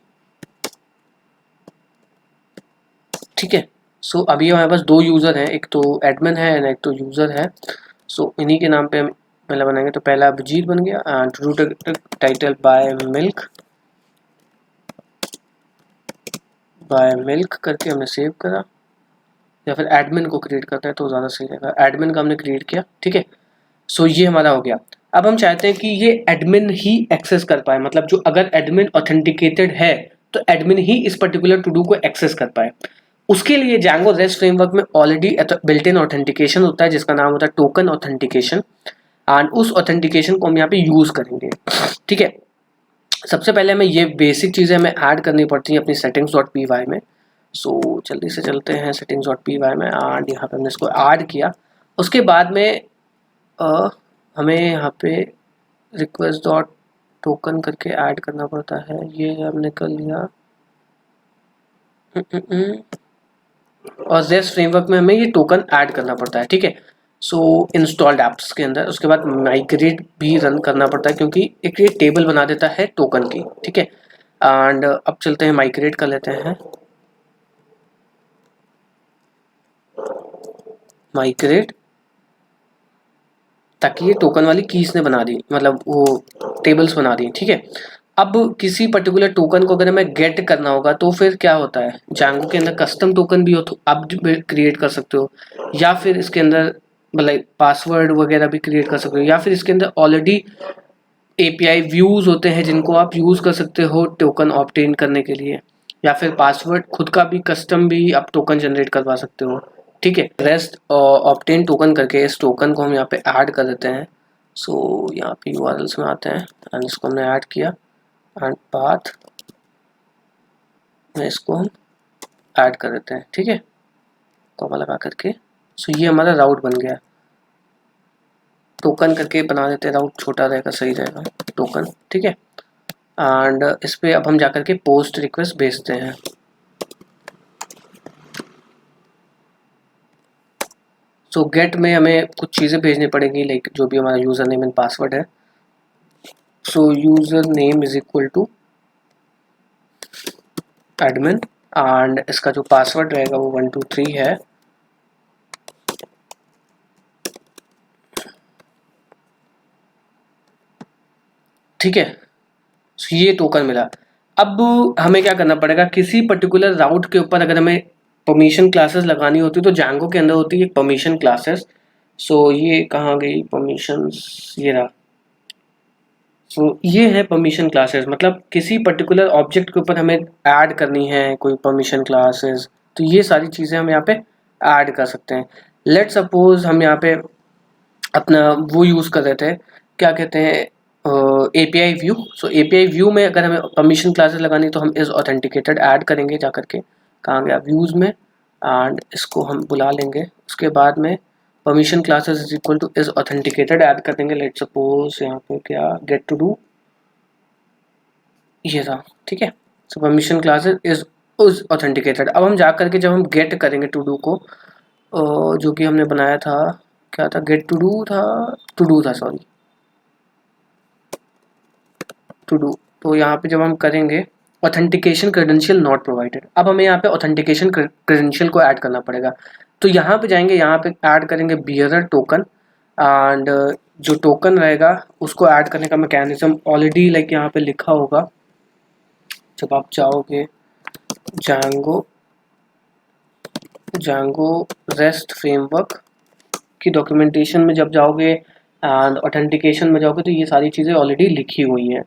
ठीक है। सो अभी हमारे पास दो यूज़र हैं, एक तो एडमिन है एंड एक तो यूज़र है। सो इन्हीं के नाम पे हम पहला बनाएंगे। तो पहला अभिजीत बन गया and to do title bye milk करके हमने सेव करा, या फिर एडमिन को क्रिएट करता है तो ज़्यादा सही रहेगा, एडमिन का हमने क्रिएट किया, ठीक है। सो ये हमारा हो गया। अब हम चाहते हैं कि ये एडमिन ही एक्सेस कर पाए, मतलब जो अगर एडमिन ऑथेंटिकेटेड है तो एडमिन ही इस पर्टिकुलर टू डू को एक्सेस कर पाए। उसके लिए Django REST फ्रेमवर्क में ऑलरेडी बिल्ट इन ऑथेंटिकेशन होता है जिसका नाम होता है टोकन ऑथेंटिकेशन एंड उस ऑथेंटिकेशन को हम यहाँ पे यूज़ करेंगे, ठीक है। सबसे पहले हमें ये बेसिक चीज़ें हमें ऐड करनी पड़ती हैं अपनी सेटिंग्स डॉट पी वाई में। सो जल्दी से चलते हैं सेटिंग्स डॉट पी वाई में एंड यहाँ पे हमने इसको ऐड किया। उसके बाद में हमें यहाँ पे रिक्वेस्ट डॉट टोकन करके ऐड करना पड़ता है, ये हमने कर लिया। और REST फ्रेमवर्क में हमें ये टोकन ऐड करना पड़ता है, ठीक है। सो इंस्टॉल्ड ऐप्स के अंदर उसके बाद माइग्रेट भी रन करना पड़ता है क्योंकि एक ये टेबल बना देता है टोकन की, ठीक है। एंड अब चलते हैं माइग्रेट कर लेते हैं, माइग्रेट, ताकि ये टोकन वाली कीज ने बना दी, मतलब वो टेबल्स बना दी, ठीक है। अब किसी पर्टिकुलर टोकन को अगर हमें गेट करना होगा तो फिर क्या होता है, Django के अंदर कस्टम टोकन भी हो तो आप क्रिएट कर सकते हो, या फिर इसके अंदर मतलब पासवर्ड वगैरह भी क्रिएट कर सकते हो, या फिर इसके अंदर ऑलरेडी एपीआई व्यूज होते हैं जिनको आप यूज कर सकते हो टोकन ऑब्टेन करने के लिए, या फिर पासवर्ड खुद का भी कस्टम भी आप टोकन जनरेट करवा सकते हो, ठीक है। रेस्ट ऑब्टेन टोकन करके इस टोकन को हम यहाँ पे ऐड कर देते हैं। सो यहाँ पे यूआरएल्स में आते हैं एंड इसको हमने ऐड किया एंड पाथ में इसको हम ऐड कर देते हैं, ठीक है, कॉमा लगा करके। सो ये हमारा राउट बन गया, टोकन करके बना देते हैं, राउट छोटा रहेगा सही रहेगा, टोकन, ठीक है। एंड इस पे अब हम जाकर के पोस्ट रिक्वेस्ट भेजते हैं। सो गेट में हमें कुछ चीज़ें भेजनी पड़ेंगी, लाइक जो भी हमारा यूज़र नेम एंड पासवर्ड है। So user name is equal to admin and इसका जो पासवर्ड रहेगा वो 1 2 3 है, ठीक है। so ये टोकन मिला। अब हमें क्या करना पड़ेगा, किसी पर्टिकुलर राउट के ऊपर अगर हमें परमिशन क्लासेस लगानी होती है तो Django के अंदर होती है परमिशन क्लासेस सो ये कहाँ गई परमिशंस, ये रहा। सो ये है परमिशन क्लासेस, मतलब किसी पर्टिकुलर ऑब्जेक्ट के ऊपर हमें ऐड करनी है कोई परमिशन क्लासेस, तो ये सारी चीज़ें हम यहाँ पे ऐड कर सकते हैं। लेट सपोज हम यहाँ पे अपना वो यूज़ कर रहे थे, क्या कहते हैं, API व्यू। सो API व्यू में अगर हमें परमिशन क्लासेस लगानी तो हम इस ऑथेंटिकेटेड ऐड करेंगे जा करके, कहाँ गया, व्यूज़ में, एंड इसको हम बुला लेंगे। उसके बाद में permission classes is equal two is authenticated add कर देंगे। लेट सपोज यहाँ पे क्या गेट टू डू, ये था, ठीक है। सो परमिशन क्लासेस इज ऑथेंटिकेटेड। अब हम जा करके जब हम गेट करेंगे टू डू को, जो कि हमने बनाया था, क्या था, गेट टू डू था सॉरी, टू डू। तो यहाँ पे जब हम करेंगे ऑथेंटिकेशन क्रेडेंशियल नॉट प्रोवाइडेड, अब हमें यहाँ पे ऑथेंटिकेशन क्रेडेंशियल को ऐड करना पड़ेगा। तो यहाँ पे जाएंगे, यहाँ पे ऐड करेंगे बियरर टोकन, एंड जो टोकन रहेगा उसको ऐड करने का मैकेनिज्म ऑलरेडी लाइक यहाँ पे लिखा होगा। जब आप जाओगे Django रेस्ट फ्रेमवर्क की डॉक्यूमेंटेशन में जब जाओगे एंड ऑथेंटिकेशन में जाओगे तो ये सारी चीज़ें ऑलरेडी लिखी हुई हैं।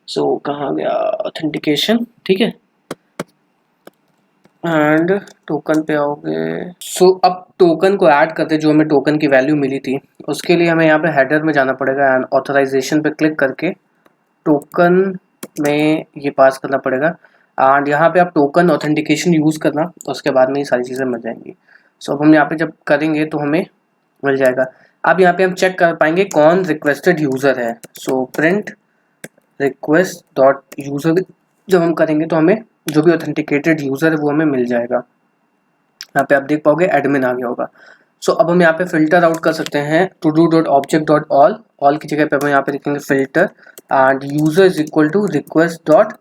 सो कहाँ गया ऑथेंटिकेशन, ठीक है, एंड टोकन पे आओगे। सो अब टोकन को ऐड करते, जो हमें टोकन की वैल्यू मिली थी, उसके लिए हमें यहाँ पे हेडर में जाना पड़ेगा एंड ऑथराइजेशन पे क्लिक करके टोकन में ये पास करना पड़ेगा, एंड यहाँ पे आप टोकन ऑथेंटिकेशन यूज़ करना, उसके बाद में ये सारी चीज़ें मिल जाएंगी। सो अब हम यहाँ पे जब करेंगे तो हमें मिल जाएगा। अब यहाँ पे हम चेक कर पाएंगे कौन रिक्वेस्टेड यूज़र है। So print request dot user जब हम करेंगे तो हमें जो भी ऑथेंटिकेटेड यूज़र है वो हमें मिल जाएगा। यहाँ पे आप देख पाओगे एडमिन आ गया होगा। सो अब हम यहाँ पे फिल्टर आउट कर सकते हैं to do dot object dot all की जगह पे हम यहाँ पे लिखेंगे filter and user is equal to request dot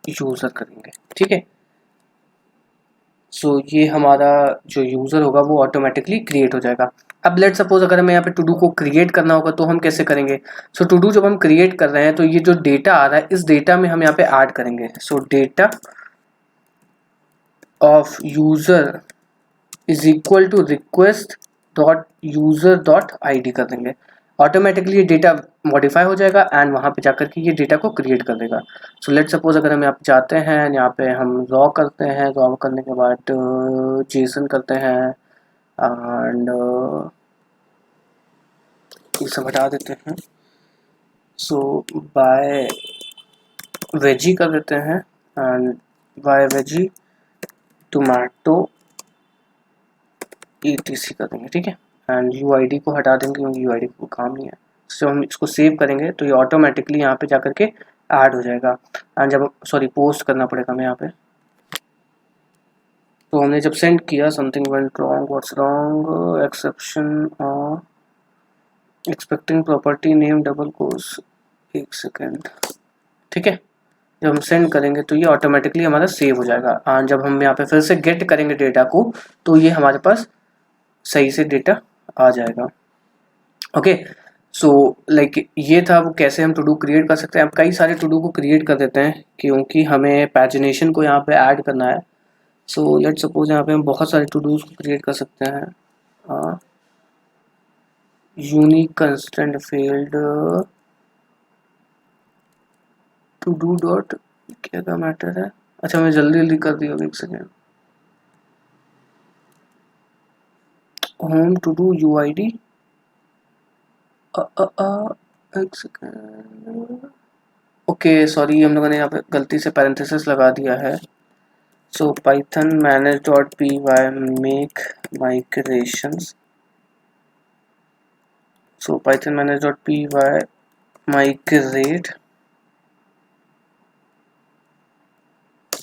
user करेंगे, ठीक है। सो ये हमारा जो यूज़र होगा वो ऑटोमेटिकली क्रिएट हो जाएगा। अब लेट सपोज अगर हमें यहाँ पे टू डू को क्रिएट करना होगा तो हम कैसे करेंगे। सो टू डू जब हम क्रिएट कर रहे हैं तो ये जो डेटा आ रहा है इस डेटा में हम यहाँ पे ऐड करेंगे। So data of user is equal to request dot user dot ID कर देंगे। ऑटोमेटिकली ये डेटा मॉडिफाई हो जाएगा एंड वहाँ पे जाकर के ये डेटा को क्रिएट कर देगा। सो लेट सपोज अगर हम यहाँ पे जाते हैं, यहाँ पे हम रॉ करते हैं, रॉ करने के बाद जेसन करते हैं एंड ये सब हटा देते हैं। सो बाय वेजी कर देते हैं and buy veggie tomato ETC कर देंगे, ठीक है। एंड UID को हटा देंगे क्योंकि UID को काम नहीं है। सो हम इसको सेव करेंगे तो ये ऑटोमेटिकली यहाँ पे जाकर के ऐड हो जाएगा। एंड जब सॉरी पोस्ट करना पड़ेगा हमें यहाँ पे। तो हमने जब सेंड किया something went wrong, what's wrong, exception expecting property name double course, एक सेकेंड, ठीक है। जब हम सेंड करेंगे तो ये ऑटोमेटिकली हमारा सेव हो जाएगा। एंड जब हम यहाँ पे फिर से गेट करेंगे डेटा को तो ये हमारे पास सही से डेटा आ जाएगा। ओके, सो लाइक ये था वो कैसे हम टू डू क्रिएट कर सकते हैं। अब कई सारे टू डू को क्रिएट कर देते हैं क्योंकि हमें पैजिनेशन को यहाँ पे ऐड करना है। सो लेट्स सपोज यहाँ पे हम बहुत सारे टू डूज को क्रिएट कर सकते हैं। Unique constant field to do dot क्या का मैटर है। अच्छा मैं जल्दी जल्दी कर दिया, एक second. Home to do UID, एक सेकेंड, ओके सॉरी हम लोगों ने यहाँ पे गलती से पैरेंथेसिस लगा दिया है। So Python manage dot py make migrations. सो Python manage dot py migrate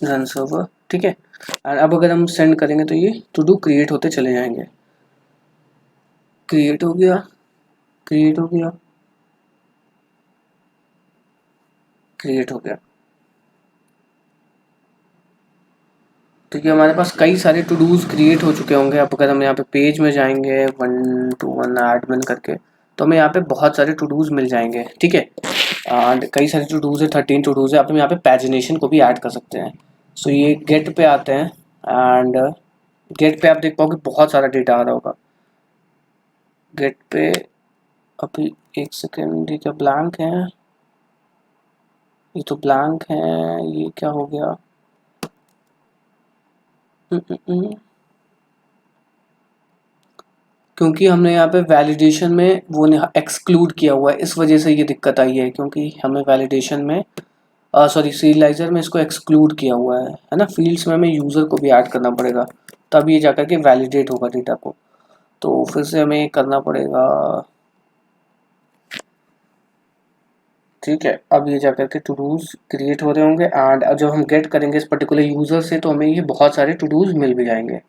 run server, ठीक है। और अब अगर हम सेंड करेंगे तो ये टू डू क्रिएट होते चले जाएंगे। क्रिएट हो गया, क्रिएट हो गया, क्रिएट हो गया। तो ये हमारे पास कई सारे टू डूज क्रिएट हो चुके होंगे। अब अगर हम यहाँ पे पेज में जाएंगे 1 to 1 एडमिन करके तो हमें यहाँ पे बहुत सारे टू डूज मिल जाएंगे, ठीक है। एंड कई सारे टू डूज है, 13 टू डूज है। अब हम यहाँ पे पैजिनेशन को भी ऐड कर सकते हैं। सो ये गेट पे आते हैं एंड गेट पे आप देख पाओगे बहुत सारा डेटा आ रहा होगा। गेट पे अभी एक सेकेंड, ये क्या ब्लैंक है? ये तो ब्लैंक है, ये क्या हो गया? क्योंकि हमने यहाँ पे वैलिडेशन में वो एक्सक्लूड किया हुआ है, इस वजह से ये दिक्कत आई है, क्योंकि हमें वैलिडेशन में सॉरी सीरियलाइजर में इसको एक्सक्लूड किया हुआ है ना। फील्ड्स में हमें यूज़र को भी ऐड करना पड़ेगा, तब ये जाकर के वैलिडेट होगा डेटा को। तो फिर से हमें करना पड़ेगा, ठीक है। अब ये जाकर के टू डूज क्रिएट हो रहे होंगे, एंड जब हम गेट करेंगे इस पर्टिकुलर यूज़र से तो हमें ये बहुत सारे टू डूज मिल भी जाएंगे।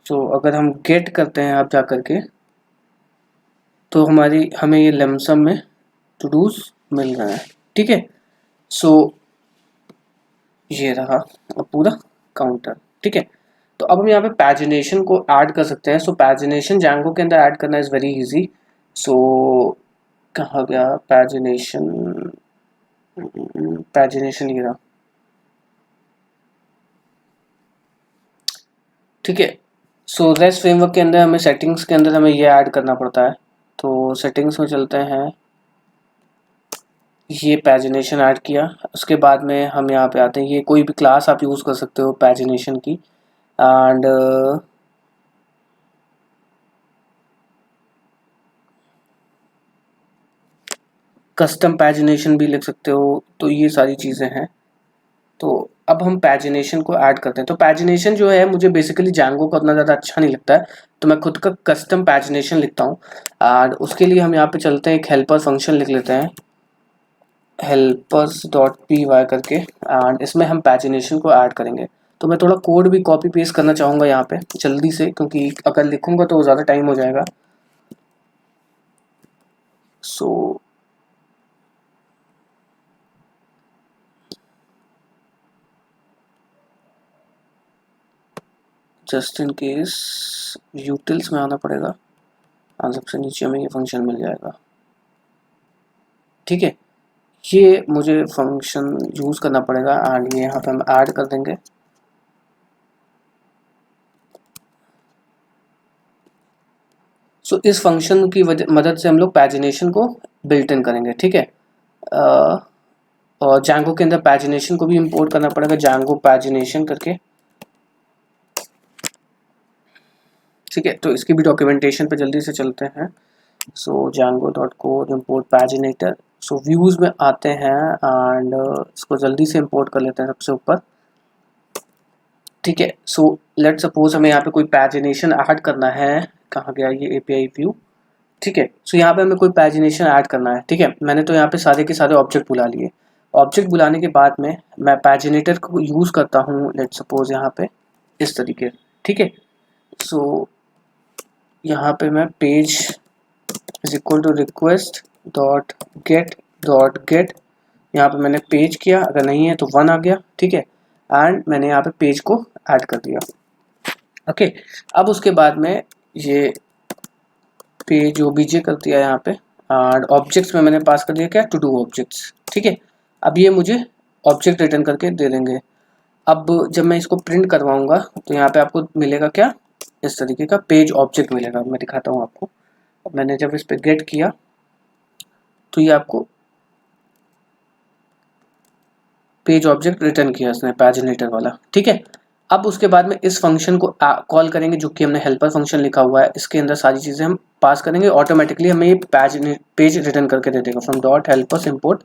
तो अगर हम गेट करते हैं अब जाकर के, तो हमें ये लमसम में टू डूज मिल रहे हैं, ठीक है। सो ये रहा अब पूरा काउंटर, ठीक है। तो अब हम यहाँ पे पैजिनेशन को ऐड कर सकते हैं। सो पैजिनेशन जैंगो के अंदर ऐड करना इज़ वेरी इजी। सो कहाँ गया पैजिनेशन? पैजिनेशन ये रहा, ठीक है। सो रेस्ट फ्रेमवर्क के अंदर हमें सेटिंग्स के अंदर हमें ये ऐड करना पड़ता है। तो सेटिंग्स में चलते हैं, ये पैजिनेशन ऐड किया, उसके बाद में हम यहाँ पे आते हैं, ये कोई भी क्लास आप यूज़ कर सकते हो पैजिनेशन की, एंड कस्टम पैजिनेशन भी लिख सकते हो। तो ये सारी चीज़ें हैं। तो अब हम पैजिनेशन को ऐड करते हैं। तो पैजिनेशन जो है मुझे बेसिकली जैंगो का उतना ज़्यादा अच्छा नहीं लगता है, तो मैं खुद का कस्टम पैजिनेशन लिखता हूँ। और उसके लिए हम यहाँ पे चलते हैं, एक हेल्पर फंक्शन लिख लेते हैं, helpers.py करके, एंड इसमें हम पैजिनेशन को ऐड करेंगे। तो मैं थोड़ा कोड भी कॉपी पेस्ट करना चाहूँगा यहाँ पे जल्दी से, क्योंकि अगर लिखूँगा तो ज़्यादा टाइम हो जाएगा। So just in case utils में आना पड़ेगा, और सबसे नीचे हमें ये फंक्शन मिल जाएगा, ठीक है। ये मुझे फंक्शन यूज़ करना पड़ेगा, एंड ये यहाँ पे हम ऐड कर देंगे। सो इस फंक्शन की मदद से हम लोग पैजिनेशन को बिल्ट इन करेंगे, ठीक है। और जैंगो के अंदर पैजिनेशन को भी इंपोर्ट करना पड़ेगा, जैंगो पैजिनेशन करके, ठीक है। तो इसकी भी डॉक्यूमेंटेशन पे जल्दी से चलते हैं। सो जैंगो डॉट कोड इम्पोर्ट पैजिनेटर। सो व्यूज़ में आते हैं, एंड इसको जल्दी से इंपोर्ट कर लेते हैं सबसे ऊपर, ठीक है। सो लेट सपोज हमें यहाँ पे कोई पैजिनेशन ऐड करना है, कहाँ गया ये एपीआई व्यू, ठीक है। सो यहाँ पे हमें कोई पैजिनेशन ऐड करना है, ठीक है। मैंने तो यहाँ पे सारे के सारे ऑब्जेक्ट बुला लिए। ऑब्जेक्ट बुलाने के बाद में मैं पैजिनेटर को यूज़ करता हूँ, लेट सपोज यहाँ पे इस तरीके, ठीक है। सो यहाँ पे मैं page is equal to request dot get, यहाँ पे मैंने पेज किया, अगर नहीं है तो 1 आ गया, ठीक है। एंड मैंने यहाँ पे पेज को ऐड कर दिया, ओके। अब उसके बाद में ये पेज ओबीजे कर दिया यहाँ पे, और ऑब्जेक्ट्स में मैंने पास कर दिया क्या, टू डू ऑब्जेक्ट्स, ठीक है। अब ये मुझे ऑब्जेक्ट रिटर्न करके दे देंगे। अब जब मैं इसको प्रिंट करवाऊंगा तो यहाँ पे आपको मिलेगा क्या, इस तरीके का पेज ऑब्जेक्ट मिलेगा। मैं दिखाता हूँ आपको। मैंने जब इस पे गेट किया तो ये आपको पेज ऑब्जेक्ट रिटर्न किया इसने, पैजिनेटर वाला, ठीक है। अब उसके बाद में इस फंक्शन को कॉल करेंगे, जो कि हमने हेल्पर फंक्शन लिखा हुआ है, इसके अंदर सारी चीज़ें हम पास करेंगे, ऑटोमेटिकली हमें ये पेज रिटर्न करके दे देगा, फ्रॉम डॉट हेल्पर्स इम्पोर्ट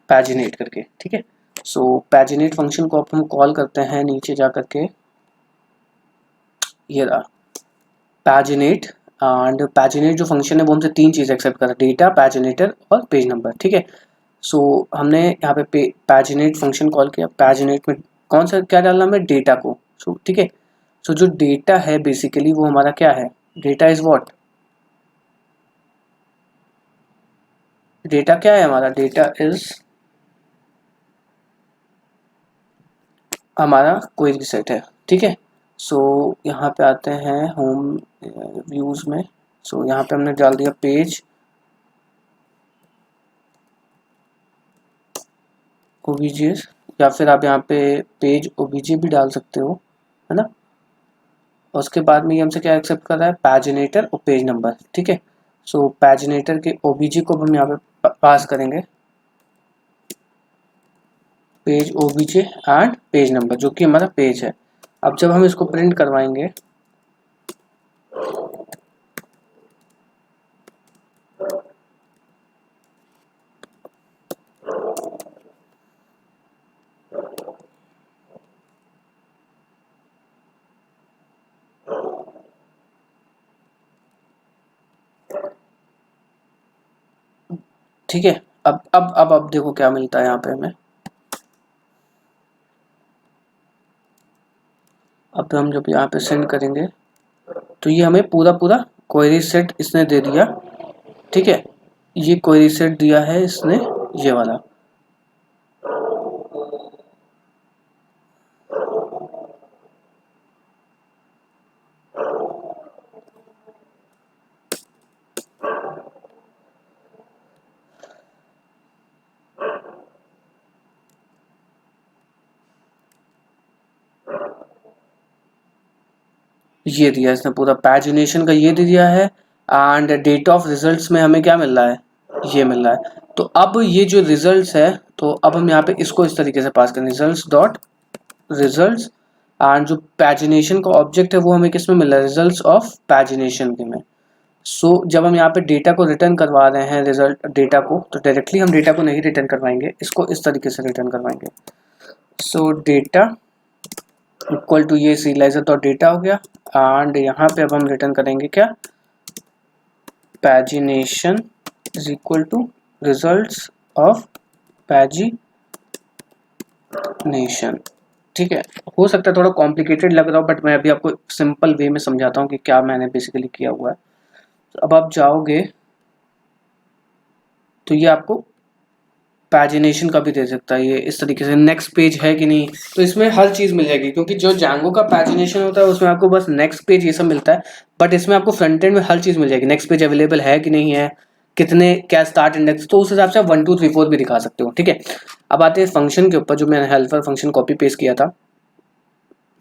पैजिनेट करके, ठीक है। सो पैजिनेट फंक्शन को अब हम कॉल करते हैं नीचे जा करके, ये रहा पैजिनेट। एंड पैजिनेट जो फंक्शन है वो हमसे 3 चीज़ एक्सेप्ट कर रहा है, डेटा, पैजिनेटर और पेज नंबर, ठीक है। सो हमने यहाँ पे पैजिनेट फंक्शन कॉल किया, पैजिनेट में कौन सा क्या डालना हमें, डेटा को, सो ठीक है। सो जो डेटा है बेसिकली वो हमारा क्या है, डेटा इज व्हाट, डेटा क्या है हमारा, डेटा इज हमारा क्वेरी सेट है, ठीक है। सो यहाँ पे आते हैं होम व्यूज़ में। सो यहाँ पे हमने डाल दिया पेज ओबीजे, या फिर आप यहाँ पे पेज ओबीजे भी डाल सकते हो, है ना। उसके बाद में ये हमसे क्या एक्सेप्ट कर रहा है, पैजिनेटर और पेज नंबर। ठीक है, सो पैजिनेटर के ओबीजे को हम यहाँ पे पास करेंगे, page OBJ and page number, जो कि हमारा पेज है। अब जब हम इसको प्रिंट करवाएंगे ठीक है, अब देखो क्या मिलता है यहाँ पे हमें। अब हम जब यहाँ पे सेंड करेंगे तो ये हमें पूरा क्वेरी सेट इसने दे दिया। ठीक है, ये क्वेरी सेट दिया है इसने, ये वाला। ये दिया इसने पूरा पैजिनेशन का, ये दे दिया है। एंड डेट ऑफ रिजल्ट्स में हमें क्या मिल रहा है, ये मिल रहा है। तो अब ये जो रिजल्ट्स है, तो अब हम यहाँ पे इसको इस तरीके से पास करें, रिजल्ट्स डॉट रिजल्ट्स। एंड जो पैजिनेशन का ऑब्जेक्ट है वो हमें किस में मिल रहा है, रिजल्ट्स ऑफ पैजिनेशन के में। सो जब हम यहाँ पे डेटा को रिटर्न करवा रहे हैं, रिजल्ट डेटा को, तो डायरेक्टली हम डेटा को नहीं रिटर्न करवाएंगे, इसको इस तरीके से रिटर्न करवाएंगे। सो डेटा इक्वल टू ये serializer डॉट डेटा हो गया। एंड यहाँ पे अब हम रिटर्न करेंगे क्या, pagination is equal to results of pagination. ठीक है, हो सकता है थोड़ा कॉम्प्लिकेटेड लग रहा हो, बट मैं अभी आपको सिंपल वे में समझाता हूँ कि क्या मैंने बेसिकली किया हुआ है। तो अब आप जाओगे तो ये आपको पैजिनेशन का भी दे सकता है, ये इस तरीके से नेक्स्ट पेज है कि नहीं, तो इसमें हर चीज़ मिल जाएगी। क्योंकि जो Django का पैजिनेशन होता है उसमें आपको बस नेक्स्ट पेज ये सब मिलता है, बट इसमें आपको फ्रंट एंड में हर चीज़ मिल जाएगी। नेक्स्ट पेज अवेलेबल है कि नहीं है, कितने, क्या स्टार्ट इंडेक्स, तो उस हिसाब से आप 1 2 3 4 भी दिखा सकते हो। ठीक है, अब आते हैं फंक्शन के ऊपर, जो मैंने हेल्पर फंक्शन कॉपी पेस्ट किया था।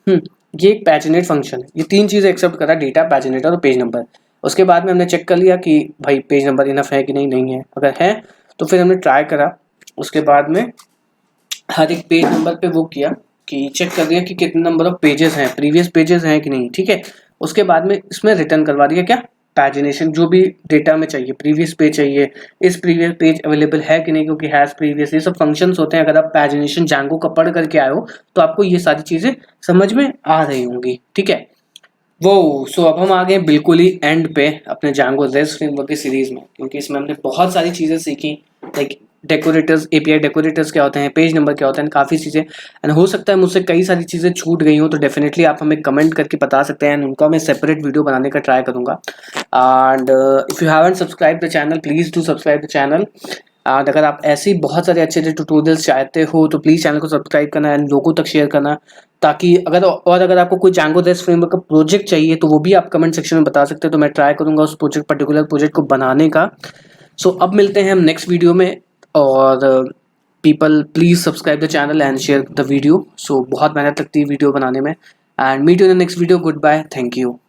ये एक पैजिनेट फंक्शन है, ये 3 चीज़ें एक्सेप्ट कर रहा है, डेटा, पैजिनेटर और पेज नंबर। उसके बाद में हमने चेक कर लिया कि भाई पेज नंबर इनफ है कि नहीं है। अगर है तो फिर हमने ट्राई करा, उसके बाद में हर एक पेज नंबर पे वो किया कि चेक कर दिया कि कितने नंबर ऑफ पेजेस हैं, प्रीवियस पेजेस हैं कि नहीं। ठीक है, उसके बाद में इसमें रिटर्न करवा दिया क्या, पैजिनेशन, जो भी डेटा में चाहिए, प्रीवियस पेज चाहिए, इस प्रीवियस पेज अवेलेबल है कि नहीं, क्योंकि हैज प्रीवियस, ये सब फंक्शंस होते हैं। अगर आप पैजिनेशन Django का पढ़ करके आए हो तो आपको ये सारी चीज़ें समझ में आ रही होंगी। ठीक है, वो सो अब हम आ गए बिल्कुल ही एंड पे अपने Django रेस्ट फ्रेमवर्क की सीरीज में, क्योंकि इसमें हमने बहुत सारी चीज़ें सीखी, लाइक डेकोरेटर्स, एपीआई डेकोरेटर्स क्या होते हैं, पेज नंबर क्या होता है, काफ़ी चीज़ें। एंड हो सकता है मुझसे कई सारी चीज़ें छूट गई हो, तो डेफिनेटली आप हमें कमेंट करके बता सकते हैं, उनका मैं सेपरेट वीडियो बनाने का ट्राई करूँगा। And if you haven't subscribe the channel, please do subscribe the channel. And अगर आप ऐसे ही बहुत सारे अच्छे अच्छे ट्यूटोरियल्स चाहते हो तो प्लीज़ चैनल को सब्सक्राइब करना एंड लोगों तक शेयर करना, ताकि अगर आपको कोई Django रेस्ट फ्रेमवर्क का प्रोजेक्ट चाहिए तो वो भी आप कमेंट सेक्शन में बता सकते हो, तो मैं ट्राई करूँगा उस पर्टिकुलर प्रोजेक्ट को बनाने का। सो अब मिलते हैं हम नेक्स्ट वीडियो में, और people please subscribe the channel and share the video. So बहुत मेहनत लगती है वीडियो बनाने में, and meet you in the next video. Good bye, thank you.